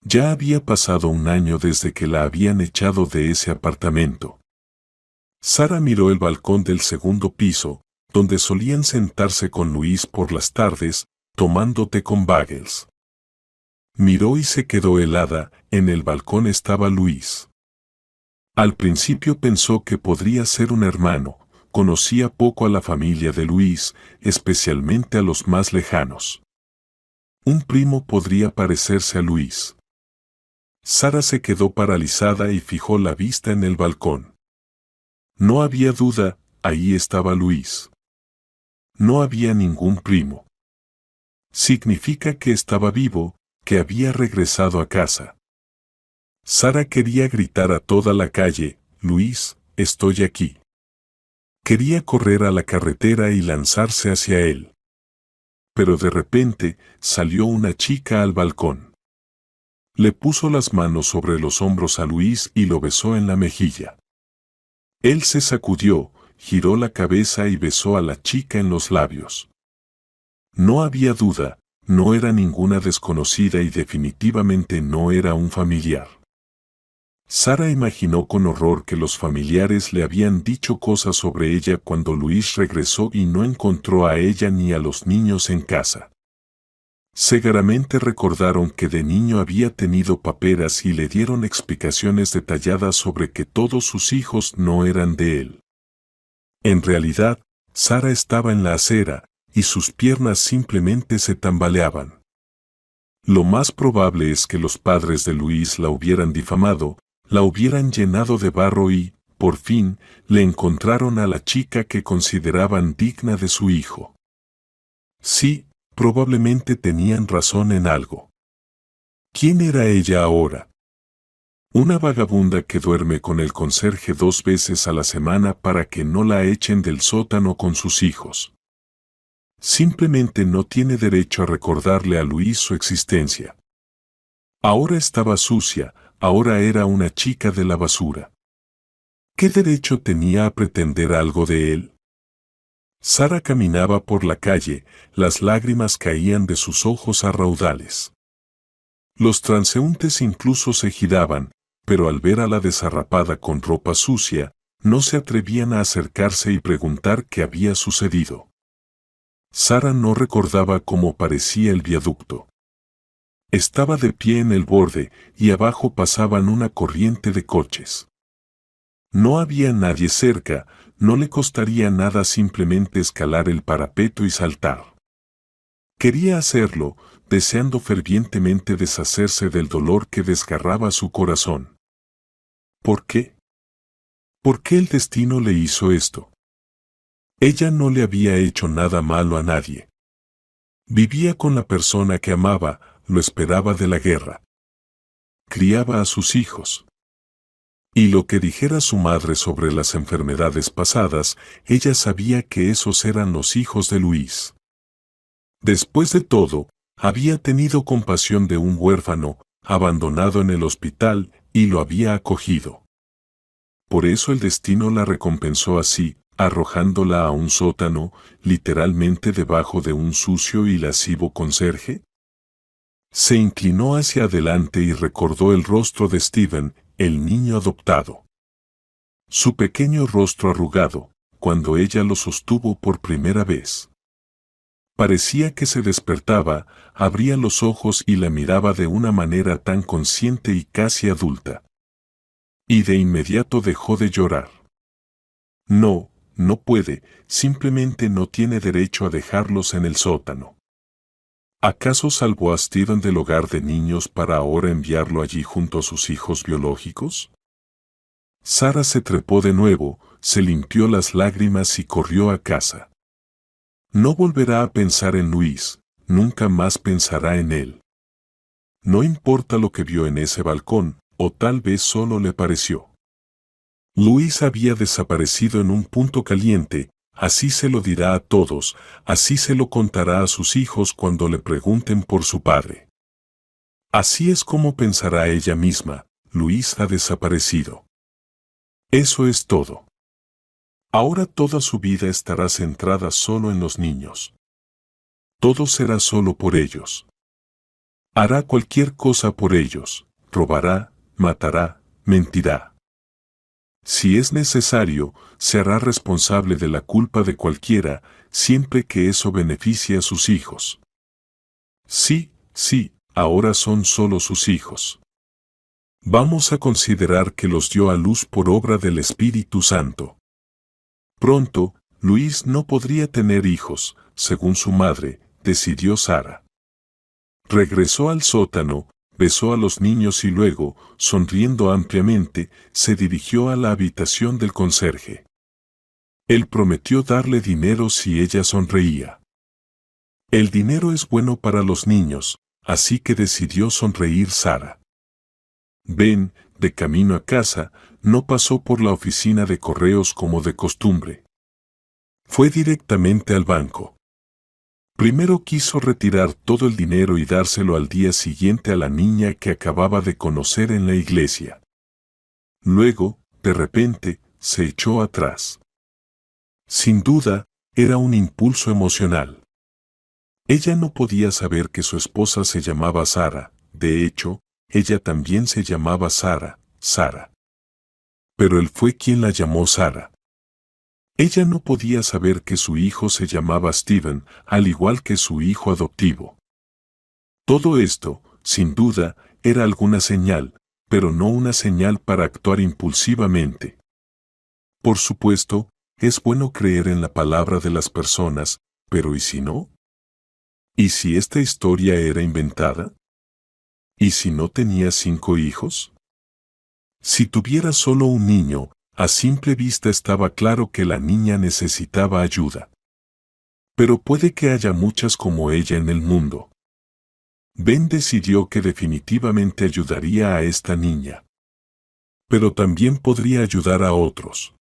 Ya había pasado 1 año desde que la habían echado de ese apartamento. Sara miró el balcón del segundo piso, donde solían sentarse con Luis por las tardes, tomando té con bagels. Miró y se quedó helada, en el balcón estaba Luis. Al principio pensó que podría ser un hermano, conocía poco a la familia de Luis, especialmente a los más lejanos. Un primo podría parecerse a Luis. Sara se quedó paralizada y fijó la vista en el balcón. No había duda, ahí estaba Luis. No había ningún primo. Significa que estaba vivo, que había regresado a casa. Sara quería gritar a toda la calle, Luis, estoy aquí. Quería correr a la carretera y lanzarse hacia él. Pero de repente, salió una chica al balcón. Le puso las manos sobre los hombros a Luis y lo besó en la mejilla. Él se sacudió, giró la cabeza y besó a la chica en los labios. No había duda, no era ninguna desconocida y definitivamente no era un familiar. Sara imaginó con horror que los familiares le habían dicho cosas sobre ella cuando Luis regresó y no encontró a ella ni a los niños en casa. Seguramente recordaron que de niño había tenido paperas y le dieron explicaciones detalladas sobre que todos sus hijos no eran de él. En realidad, Sara estaba en la acera, y sus piernas simplemente se tambaleaban. Lo más probable es que los padres de Luis la hubieran difamado, la hubieran llenado de barro y, por fin, le encontraron a la chica que consideraban digna de su hijo. Sí, probablemente tenían razón en algo. ¿Quién era ella ahora? Una vagabunda que duerme con el conserje 2 veces a la semana para que no la echen del sótano con sus hijos. Simplemente no tiene derecho a recordarle a Luis su existencia. Ahora estaba sucia, ahora era una chica de la basura. ¿Qué derecho tenía a pretender algo de él? Sara caminaba por la calle, las lágrimas caían de sus ojos a raudales. Los transeúntes incluso se giraban, pero al ver a la desarrapada con ropa sucia, no se atrevían a acercarse y preguntar qué había sucedido. Sara no recordaba cómo parecía el viaducto. Estaba de pie en el borde, y abajo pasaban una corriente de coches. No había nadie cerca, no le costaría nada simplemente escalar el parapeto y saltar. Quería hacerlo, deseando fervientemente deshacerse del dolor que desgarraba su corazón. ¿Por qué? ¿Por qué el destino le hizo esto? Ella no le había hecho nada malo a nadie. Vivía con la persona que amaba, lo esperaba de la guerra. Criaba a sus hijos. Y lo que dijera su madre sobre las enfermedades pasadas, ella sabía que esos eran los hijos de Luis. Después de todo, había tenido compasión de un huérfano, abandonado en el hospital, y lo había acogido. Por eso el destino la recompensó así, arrojándola a un sótano, literalmente debajo de un sucio y lascivo conserje. Se inclinó hacia adelante y recordó el rostro de Steven, el niño adoptado. Su pequeño rostro arrugado, cuando ella lo sostuvo por primera vez. Parecía que se despertaba, abría los ojos y la miraba de una manera tan consciente y casi adulta. Y de inmediato dejó de llorar. No, no puede, simplemente no tiene derecho a dejarlos en el sótano. ¿Acaso salvó a Steven del hogar de niños para ahora enviarlo allí junto a sus hijos biológicos? Sara se trepó de nuevo, se limpió las lágrimas y corrió a casa. No volverá a pensar en Luis, nunca más pensará en él. No importa lo que vio en ese balcón, o tal vez solo le pareció. Luis había desaparecido en un punto caliente, así se lo dirá a todos, así se lo contará a sus hijos cuando le pregunten por su padre. Así es como pensará ella misma, Luis ha desaparecido. Eso es todo. Ahora toda su vida estará centrada solo en los niños. Todo será solo por ellos. Hará cualquier cosa por ellos, robará, matará, mentirá. Si es necesario, se hará responsable de la culpa de cualquiera, siempre que eso beneficie a sus hijos. Sí, ahora son solo sus hijos. Vamos a considerar que los dio a luz por obra del Espíritu Santo. Pronto, Luis no podría tener hijos, según su madre, decidió Sara. Regresó al sótano, besó a los niños y luego, sonriendo ampliamente, se dirigió a la habitación del conserje. Él prometió darle dinero si ella sonreía. El dinero es bueno para los niños, así que decidió sonreír Sara. Ben, de camino a casa, no pasó por la oficina de correos como de costumbre. Fue directamente al banco. Primero quiso retirar todo el dinero y dárselo al día siguiente a la niña que acababa de conocer en la iglesia. Luego, de repente, se echó atrás. Sin duda, era un impulso emocional. Ella no podía saber que su esposa se llamaba Sara, de hecho, ella también se llamaba Sara. Pero él fue quien la llamó Sara. Ella no podía saber que su hijo se llamaba Steven, al igual que su hijo adoptivo. Todo esto, sin duda, era alguna señal, pero no una señal para actuar impulsivamente. Por supuesto, es bueno creer en la palabra de las personas, pero ¿y si no? ¿Y si esta historia era inventada? ¿Y si no tenía 5 hijos? Si tuviera solo un niño, a simple vista estaba claro que la niña necesitaba ayuda. Pero puede que haya muchas como ella en el mundo. Ben decidió que definitivamente ayudaría a esta niña. Pero también podría ayudar a otros.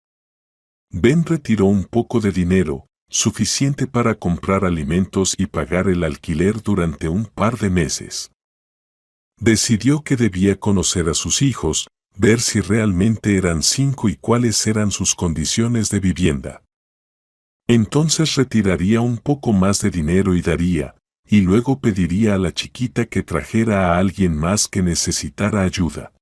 Ben retiró un poco de dinero, suficiente para comprar alimentos y pagar el alquiler durante un par de meses. Decidió que debía conocer a sus hijos, ver si realmente eran 5 y cuáles eran sus condiciones de vivienda. Entonces retiraría un poco más de dinero y daría, y luego pediría a la chiquita que trajera a alguien más que necesitara ayuda.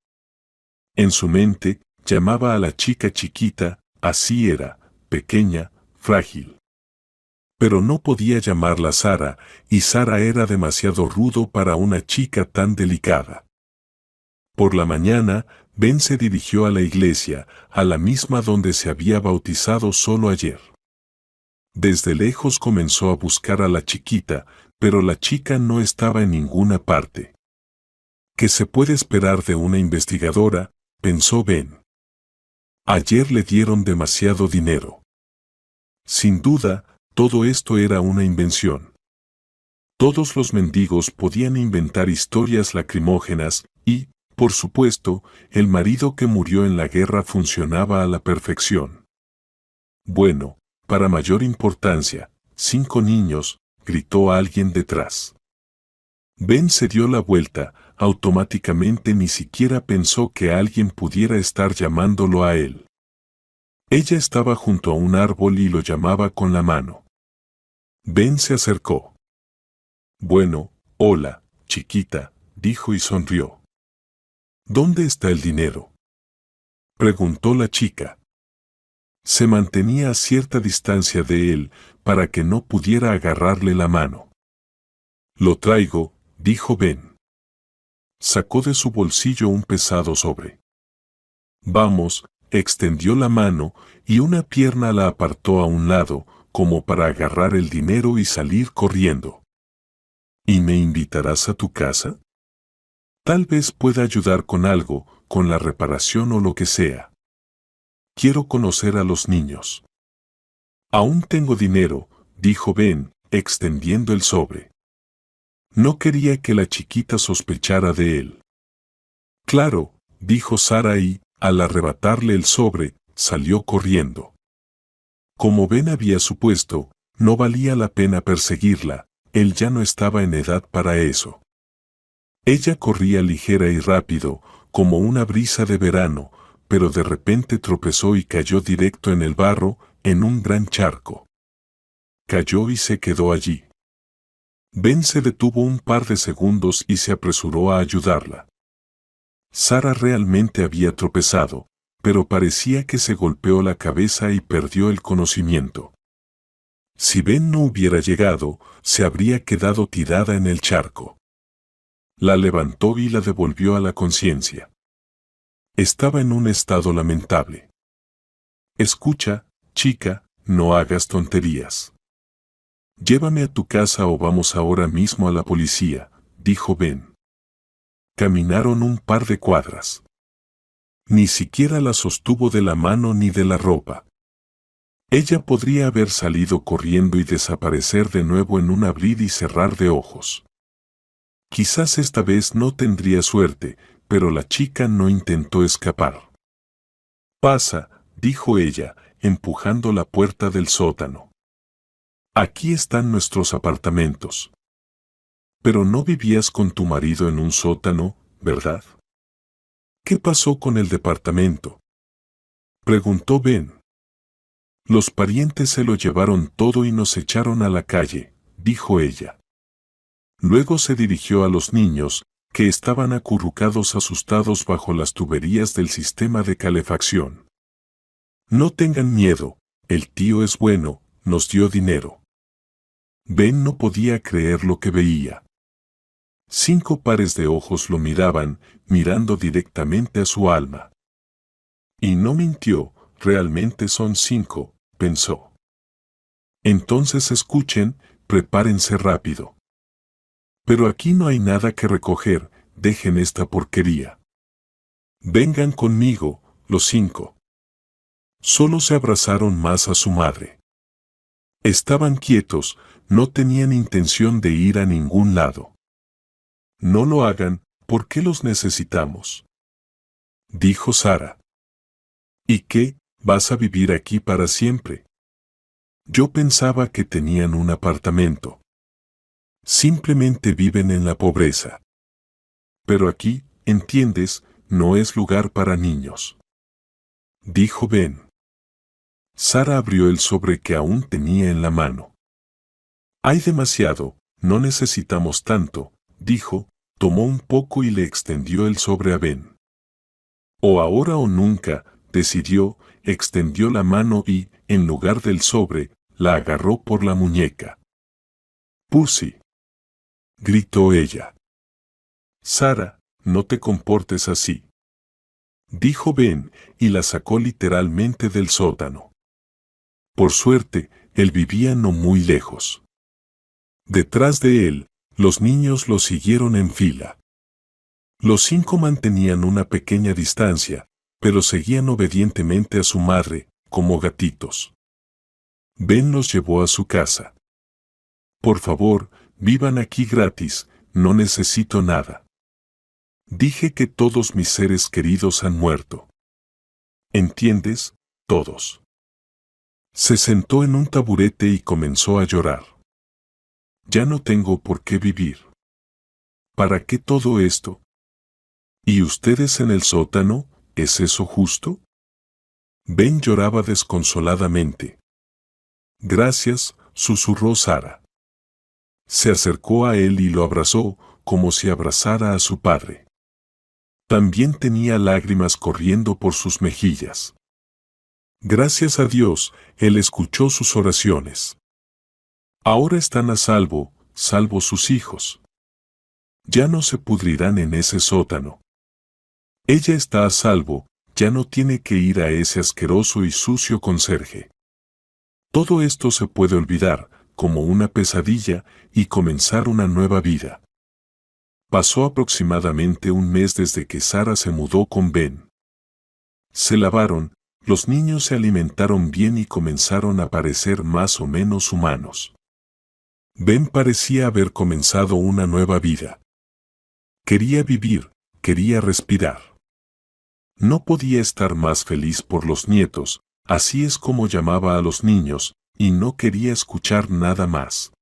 En su mente, llamaba a la chica chiquita, así era, pequeña, frágil. Pero no podía llamarla Sara, y Sara era demasiado rudo para una chica tan delicada. Por la mañana, Ben se dirigió a la iglesia, a la misma donde se había bautizado solo ayer. Desde lejos comenzó a buscar a la chiquita, pero la chica no estaba en ninguna parte. ¿Qué se puede esperar de una investigadora?, pensó Ben. Ayer le dieron demasiado dinero. Sin duda, todo esto era una invención. Todos los mendigos podían inventar historias lacrimógenas y, por supuesto, el marido que murió en la guerra funcionaba a la perfección. Bueno, para mayor importancia, 5 niños, gritó alguien detrás. Ben se dio la vuelta, automáticamente ni siquiera pensó que alguien pudiera estar llamándolo a él. Ella estaba junto a un árbol y lo llamaba con la mano. Ben se acercó. Bueno, hola, chiquita, dijo y sonrió. ¿Dónde está el dinero?, preguntó la chica. Se mantenía a cierta distancia de él para que no pudiera agarrarle la mano. Lo traigo, dijo Ben. Sacó de su bolsillo un pesado sobre. Vamos, extendió la mano y una pierna la apartó a un lado, como para agarrar el dinero y salir corriendo. ¿Y me invitarás a tu casa? Tal vez pueda ayudar con algo, con la reparación o lo que sea. Quiero conocer a los niños. Aún tengo dinero, dijo Ben, extendiendo el sobre. No quería que la chiquita sospechara de él. Claro, dijo Sara y, al arrebatarle el sobre, salió corriendo. Como Ben había supuesto, no valía la pena perseguirla, él ya no estaba en edad para eso. Ella corría ligera y rápido, como una brisa de verano, pero de repente tropezó y cayó directo en el barro, en un gran charco. Cayó y se quedó allí. Ben se detuvo un par de segundos y se apresuró a ayudarla. Sara realmente había tropezado, pero parecía que se golpeó la cabeza y perdió el conocimiento. Si Ben no hubiera llegado, se habría quedado tirada en el charco. La levantó y la devolvió a la conciencia. Estaba en un estado lamentable. Escucha, chica, no hagas tonterías. Llévame a tu casa o vamos ahora mismo a la policía, dijo Ben. Caminaron un par de cuadras. Ni siquiera la sostuvo de la mano ni de la ropa. Ella podría haber salido corriendo y desaparecer de nuevo en un abrir y cerrar de ojos. Quizás esta vez no tendría suerte, pero la chica no intentó escapar. «Pasa», dijo ella, empujando la puerta del sótano. «Aquí están nuestros apartamentos». «Pero no vivías con tu marido en un sótano, ¿verdad?» «¿Qué pasó con el departamento?», preguntó Ben. «Los parientes se lo llevaron todo y nos echaron a la calle», dijo ella. Luego se dirigió a los niños, que estaban acurrucados asustados bajo las tuberías del sistema de calefacción. «No tengan miedo, el tío es bueno, nos dio dinero». Ben no podía creer lo que veía. 5 pares de ojos lo miraban, mirando directamente a su alma. Y no mintió, realmente son 5, pensó. «Entonces escuchen, prepárense rápido. Pero aquí no hay nada que recoger, dejen esta porquería. Vengan conmigo, los 5». Solo se abrazaron más a su madre. Estaban quietos, no tenían intención de ir a ningún lado. «No lo hagan, ¿por qué los necesitamos?», dijo Sara. «¿Y qué, vas a vivir aquí para siempre?». «Yo pensaba que tenían un apartamento». «Simplemente viven en la pobreza». «Pero aquí, entiendes, no es lugar para niños», dijo Ben. Sara abrió el sobre que aún tenía en la mano. «Hay demasiado, no necesitamos tanto», dijo, tomó un poco y le extendió el sobre a Ben. «O ahora o nunca», decidió, extendió la mano y, en lugar del sobre, la agarró por la muñeca. «Pussy», gritó ella. «Sara, no te comportes así», dijo Ben, y la sacó literalmente del sótano. Por suerte, él vivía no muy lejos. Detrás de él, los niños lo siguieron en fila. Los 5 mantenían una pequeña distancia, pero seguían obedientemente a su madre, como gatitos. Ben los llevó a su casa. «Por favor, vivan aquí gratis, no necesito nada. Dije que todos mis seres queridos han muerto. ¿Entiendes? Todos». Se sentó en un taburete y comenzó a llorar. «Ya no tengo por qué vivir. ¿Para qué todo esto? ¿Y ustedes en el sótano, es eso justo?». Ben lloraba desconsoladamente. «Gracias», susurró Sara. Se acercó a él y lo abrazó, como si abrazara a su padre. También tenía lágrimas corriendo por sus mejillas. Gracias a Dios, él escuchó sus oraciones. Ahora están a salvo, salvo sus hijos. Ya no se pudrirán en ese sótano. Ella está a salvo, ya no tiene que ir a ese asqueroso y sucio conserje. Todo esto se puede olvidar, como una pesadilla, y comenzar una nueva vida. Pasó aproximadamente un mes desde que Sara se mudó con Ben. Se lavaron, los niños se alimentaron bien y comenzaron a parecer más o menos humanos. Ben parecía haber comenzado una nueva vida. Quería vivir, quería respirar. No podía estar más feliz por los nietos, así es como llamaba a los niños, y no quería escuchar nada más.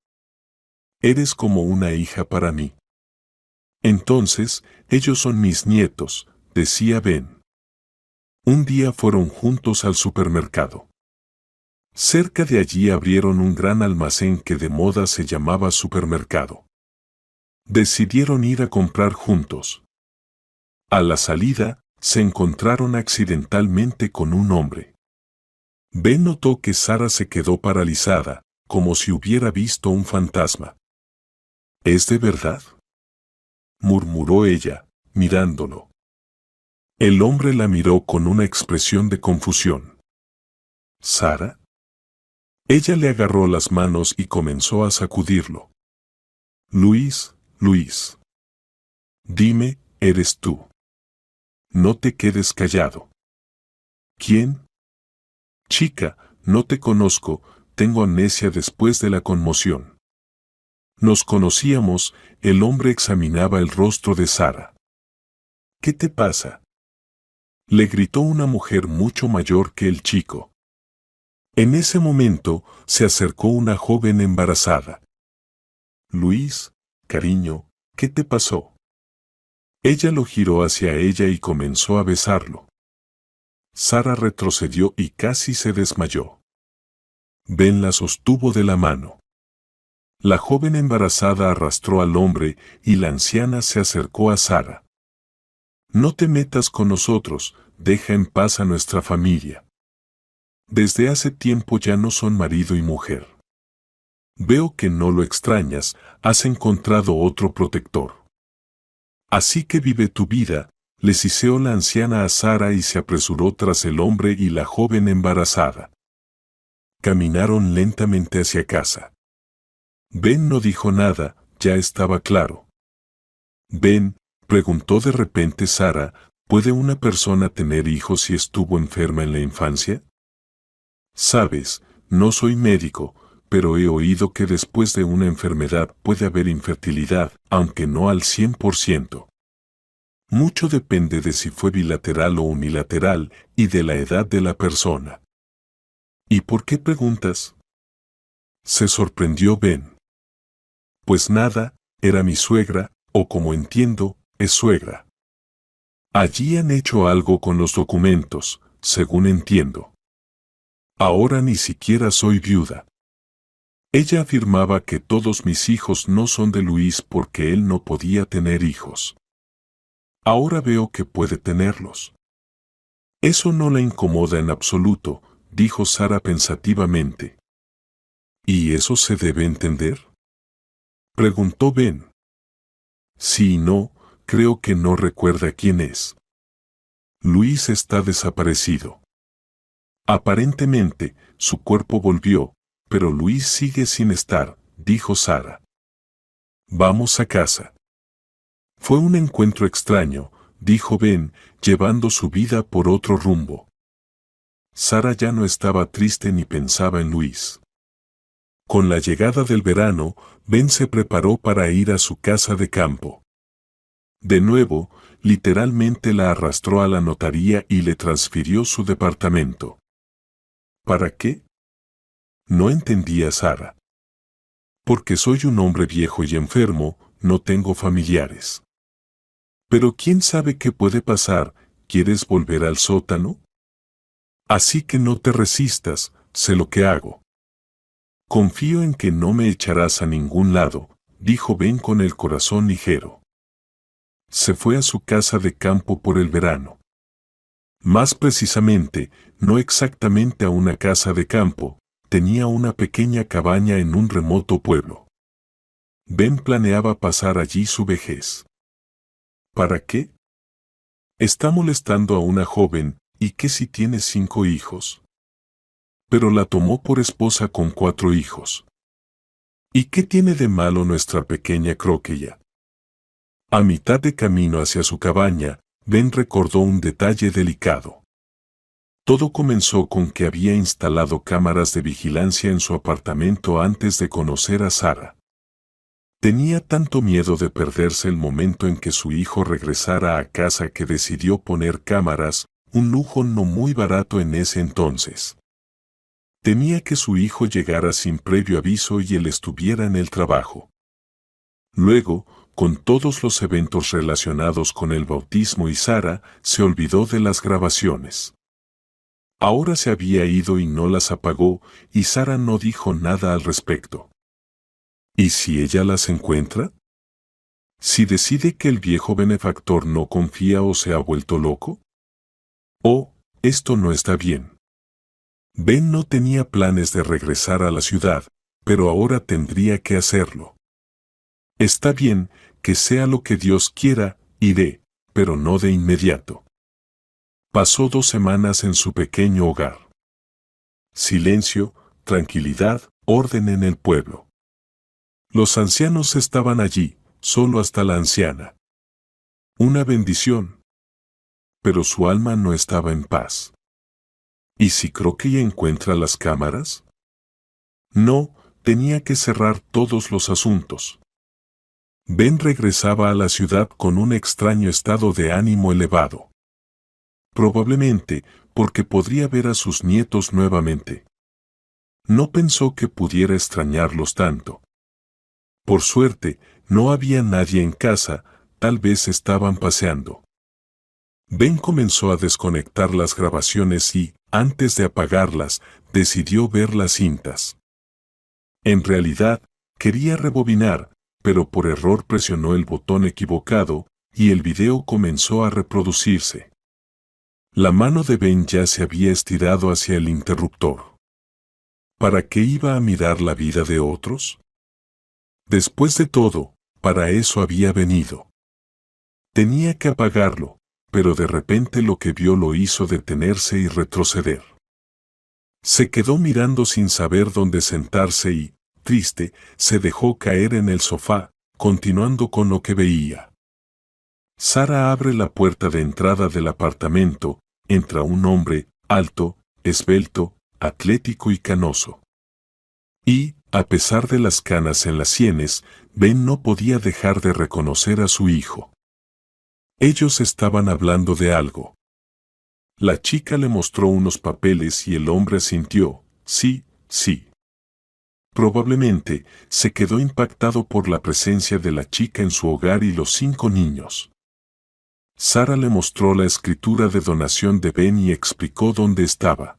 «Eres como una hija para mí». «Entonces, ellos son mis nietos», decía Ben. Un día fueron juntos al supermercado. Cerca de allí abrieron un gran almacén que de moda se llamaba supermercado. Decidieron ir a comprar juntos. A la salida, se encontraron accidentalmente con un hombre. Ben notó que Sara se quedó paralizada, como si hubiera visto un fantasma. «¿Es de verdad?», murmuró ella, mirándolo. El hombre la miró con una expresión de confusión. «¿Sara?». Ella le agarró las manos y comenzó a sacudirlo. «Luis, Luis». Dime, ¿eres tú? No te quedes callado. ¿Quién? Chica, no te conozco, tengo amnesia después de la conmoción. Nos conocíamos, el hombre examinaba el rostro de Sara. ¿Qué te pasa? Le gritó una mujer mucho mayor que el chico. En ese momento, se acercó una joven embarazada. Luis, cariño, ¿qué te pasó? Ella lo giró hacia ella y comenzó a besarlo. Sara retrocedió y casi se desmayó. Ben la sostuvo de la mano. La joven embarazada arrastró al hombre y la anciana se acercó a Sara. No te metas con nosotros, deja en paz a nuestra familia. Desde hace tiempo ya no son marido y mujer. Veo que no lo extrañas, has encontrado otro protector. Así que vive tu vida, le siseó la anciana a Sara y se apresuró tras el hombre y la joven embarazada. Caminaron lentamente hacia casa. Ben no dijo nada, ya estaba claro. Ben, preguntó de repente Sara, ¿puede una persona tener hijos si estuvo enferma en la infancia? Sabes, no soy médico, pero he oído que después de una enfermedad puede haber infertilidad, aunque no al 100%. Mucho depende de si fue bilateral o unilateral y de la edad de la persona. ¿Y por qué preguntas? Se sorprendió Ben. Pues nada, era mi suegra, o como entiendo, es suegra. Allí han hecho algo con los documentos, según entiendo. Ahora ni siquiera soy viuda. Ella afirmaba que todos mis hijos no son de Luis porque él no podía tener hijos. Ahora veo que puede tenerlos. Eso no la incomoda en absoluto, dijo Sara pensativamente. ¿Y eso se debe entender? Preguntó Ben. Sí y no, creo que no recuerda quién es. Luis está desaparecido. Aparentemente, su cuerpo volvió, pero Luis sigue sin estar, dijo Sara. Vamos a casa. Fue un encuentro extraño, dijo Ben, llevando su vida por otro rumbo. Sara ya no estaba triste ni pensaba en Luis. Con la llegada del verano, Ben se preparó para ir a su casa de campo. De nuevo, literalmente la arrastró a la notaría y le transfirió su departamento. ¿Para qué? No entendía Sara. Porque soy un hombre viejo y enfermo, no tengo familiares. Pero quién sabe qué puede pasar, ¿quieres volver al sótano? Así que no te resistas, sé lo que hago. Confío en que no me echarás a ningún lado, dijo Ben con el corazón ligero. Se fue a su casa de campo por el verano. Más precisamente, no exactamente a una casa de campo, tenía una pequeña cabaña en un remoto pueblo. Ben planeaba pasar allí su vejez. ¿Para qué? Está molestando a una joven, ¿y qué si tiene 5 hijos? Pero la tomó por esposa con 4 hijos. ¿Y qué tiene de malo nuestra pequeña Croquella? A mitad de camino hacia su cabaña, Ben recordó un detalle delicado. Todo comenzó con que había instalado cámaras de vigilancia en su apartamento antes de conocer a Sara. Tenía tanto miedo de perderse el momento en que su hijo regresara a casa que decidió poner cámaras, un lujo no muy barato en ese entonces. Temía que su hijo llegara sin previo aviso y él estuviera en el trabajo. Luego, con todos los eventos relacionados con el bautismo y Sara, se olvidó de las grabaciones. Ahora se había ido y no las apagó, y Sara no dijo nada al respecto. ¿Y si ella las encuentra? ¿Si decide que el viejo benefactor no confía o se ha vuelto loco? Oh, esto no está bien. Ben no tenía planes de regresar a la ciudad, pero ahora tendría que hacerlo. Está bien, que sea lo que Dios quiera, iré, pero no de inmediato. Pasó 2 semanas en su pequeño hogar. Silencio, tranquilidad, orden en el pueblo. Los ancianos estaban allí, solo hasta la anciana. Una bendición. Pero su alma no estaba en paz. ¿Y si Crockett encuentra las cámaras? No, tenía que cerrar todos los asuntos. Ben regresaba a la ciudad con un extraño estado de ánimo elevado. Probablemente porque podría ver a sus nietos nuevamente. No pensó que pudiera extrañarlos tanto. Por suerte, no había nadie en casa, tal vez estaban paseando. Ben comenzó a desconectar las grabaciones y, antes de apagarlas, decidió ver las cintas. En realidad, quería rebobinar, pero por error presionó el botón equivocado, y el video comenzó a reproducirse. La mano de Ben ya se había estirado hacia el interruptor. ¿Para qué iba a mirar la vida de otros? Después de todo, para eso había venido. Tenía que apagarlo, pero de repente lo que vio lo hizo detenerse y retroceder. Se quedó mirando sin saber dónde sentarse y, triste, se dejó caer en el sofá, continuando con lo que veía. Sara abre la puerta de entrada del apartamento, entra un hombre, alto, esbelto, atlético y canoso. Y, a pesar de las canas en las sienes, Ben no podía dejar de reconocer a su hijo. Ellos estaban hablando de algo. La chica le mostró unos papeles y el hombre asintió, sí, sí. Probablemente, se quedó impactado por la presencia de la chica en su hogar y los 5 niños. Sara le mostró la escritura de donación de Ben y explicó dónde estaba.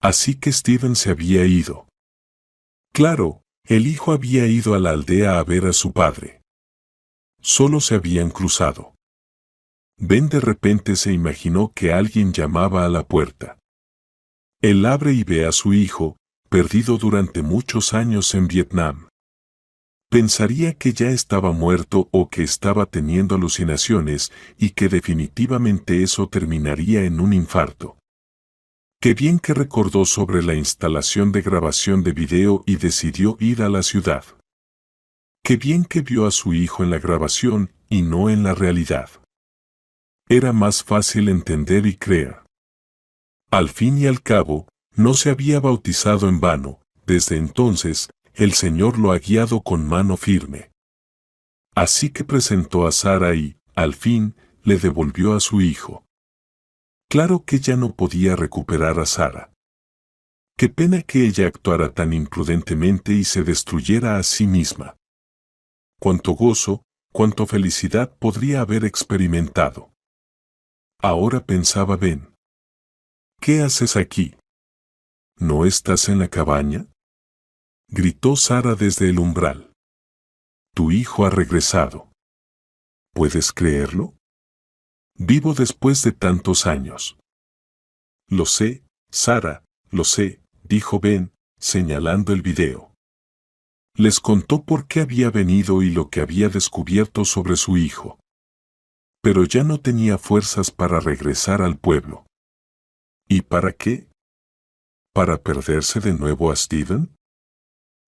Así que Steven se había ido. Claro, el hijo había ido a la aldea a ver a su padre. Solo se habían cruzado. Ben de repente se imaginó que alguien llamaba a la puerta. Él abre y ve a su hijo, perdido durante muchos años en Vietnam. Pensaría que ya estaba muerto o que estaba teniendo alucinaciones y que definitivamente eso terminaría en un infarto. Qué bien que recordó sobre la instalación de grabación de video y decidió ir a la ciudad. Qué bien que vio a su hijo en la grabación y no en la realidad. Era más fácil entender y creer. Al fin y al cabo, no se había bautizado en vano, desde entonces, el Señor lo ha guiado con mano firme. Así que presentó a Sara y, al fin, le devolvió a su hijo. Claro que ya no podía recuperar a Sara. Qué pena que ella actuara tan imprudentemente y se destruyera a sí misma. Cuánto gozo, cuánta felicidad podría haber experimentado. Ahora pensaba Ben. ¿Qué haces aquí? ¿No estás en la cabaña? Gritó Sara desde el umbral. Tu hijo ha regresado. ¿Puedes creerlo? Vivo después de tantos años. Lo sé, Sara, lo sé, dijo Ben, señalando el video. Les contó por qué había venido y lo que había descubierto sobre su hijo. Pero ya no tenía fuerzas para regresar al pueblo. ¿Y para qué? ¿Para perderse de nuevo a Steven?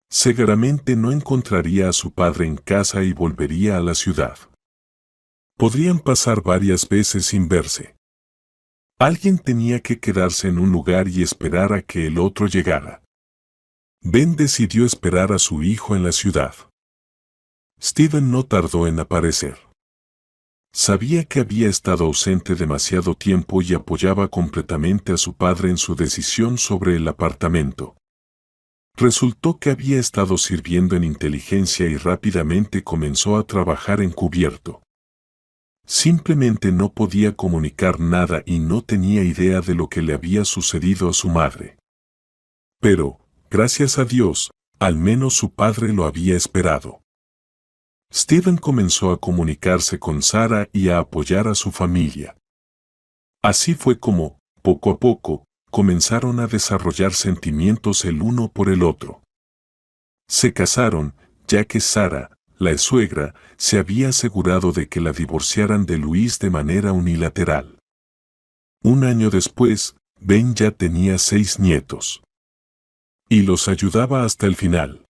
Seguramente no encontraría a su padre en casa y volvería a la ciudad. Podrían pasar varias veces sin verse. Alguien tenía que quedarse en un lugar y esperar a que el otro llegara. Ben decidió esperar a su hijo en la ciudad. Steven no tardó en aparecer. Sabía que había estado ausente demasiado tiempo y apoyaba completamente a su padre en su decisión sobre el apartamento. Resultó que había estado sirviendo en inteligencia y rápidamente comenzó a trabajar encubierto. Simplemente no podía comunicar nada y no tenía idea de lo que le había sucedido a su madre. Pero, gracias a Dios, al menos su padre lo había esperado. Steven comenzó a comunicarse con Sara y a apoyar a su familia. Así fue como, poco a poco, comenzaron a desarrollar sentimientos el uno por el otro. Se casaron, ya que Sara, la suegra, se había asegurado de que la divorciaran de Luis de manera unilateral. Un año después, Ben ya tenía 6 nietos. Y los ayudaba hasta el final.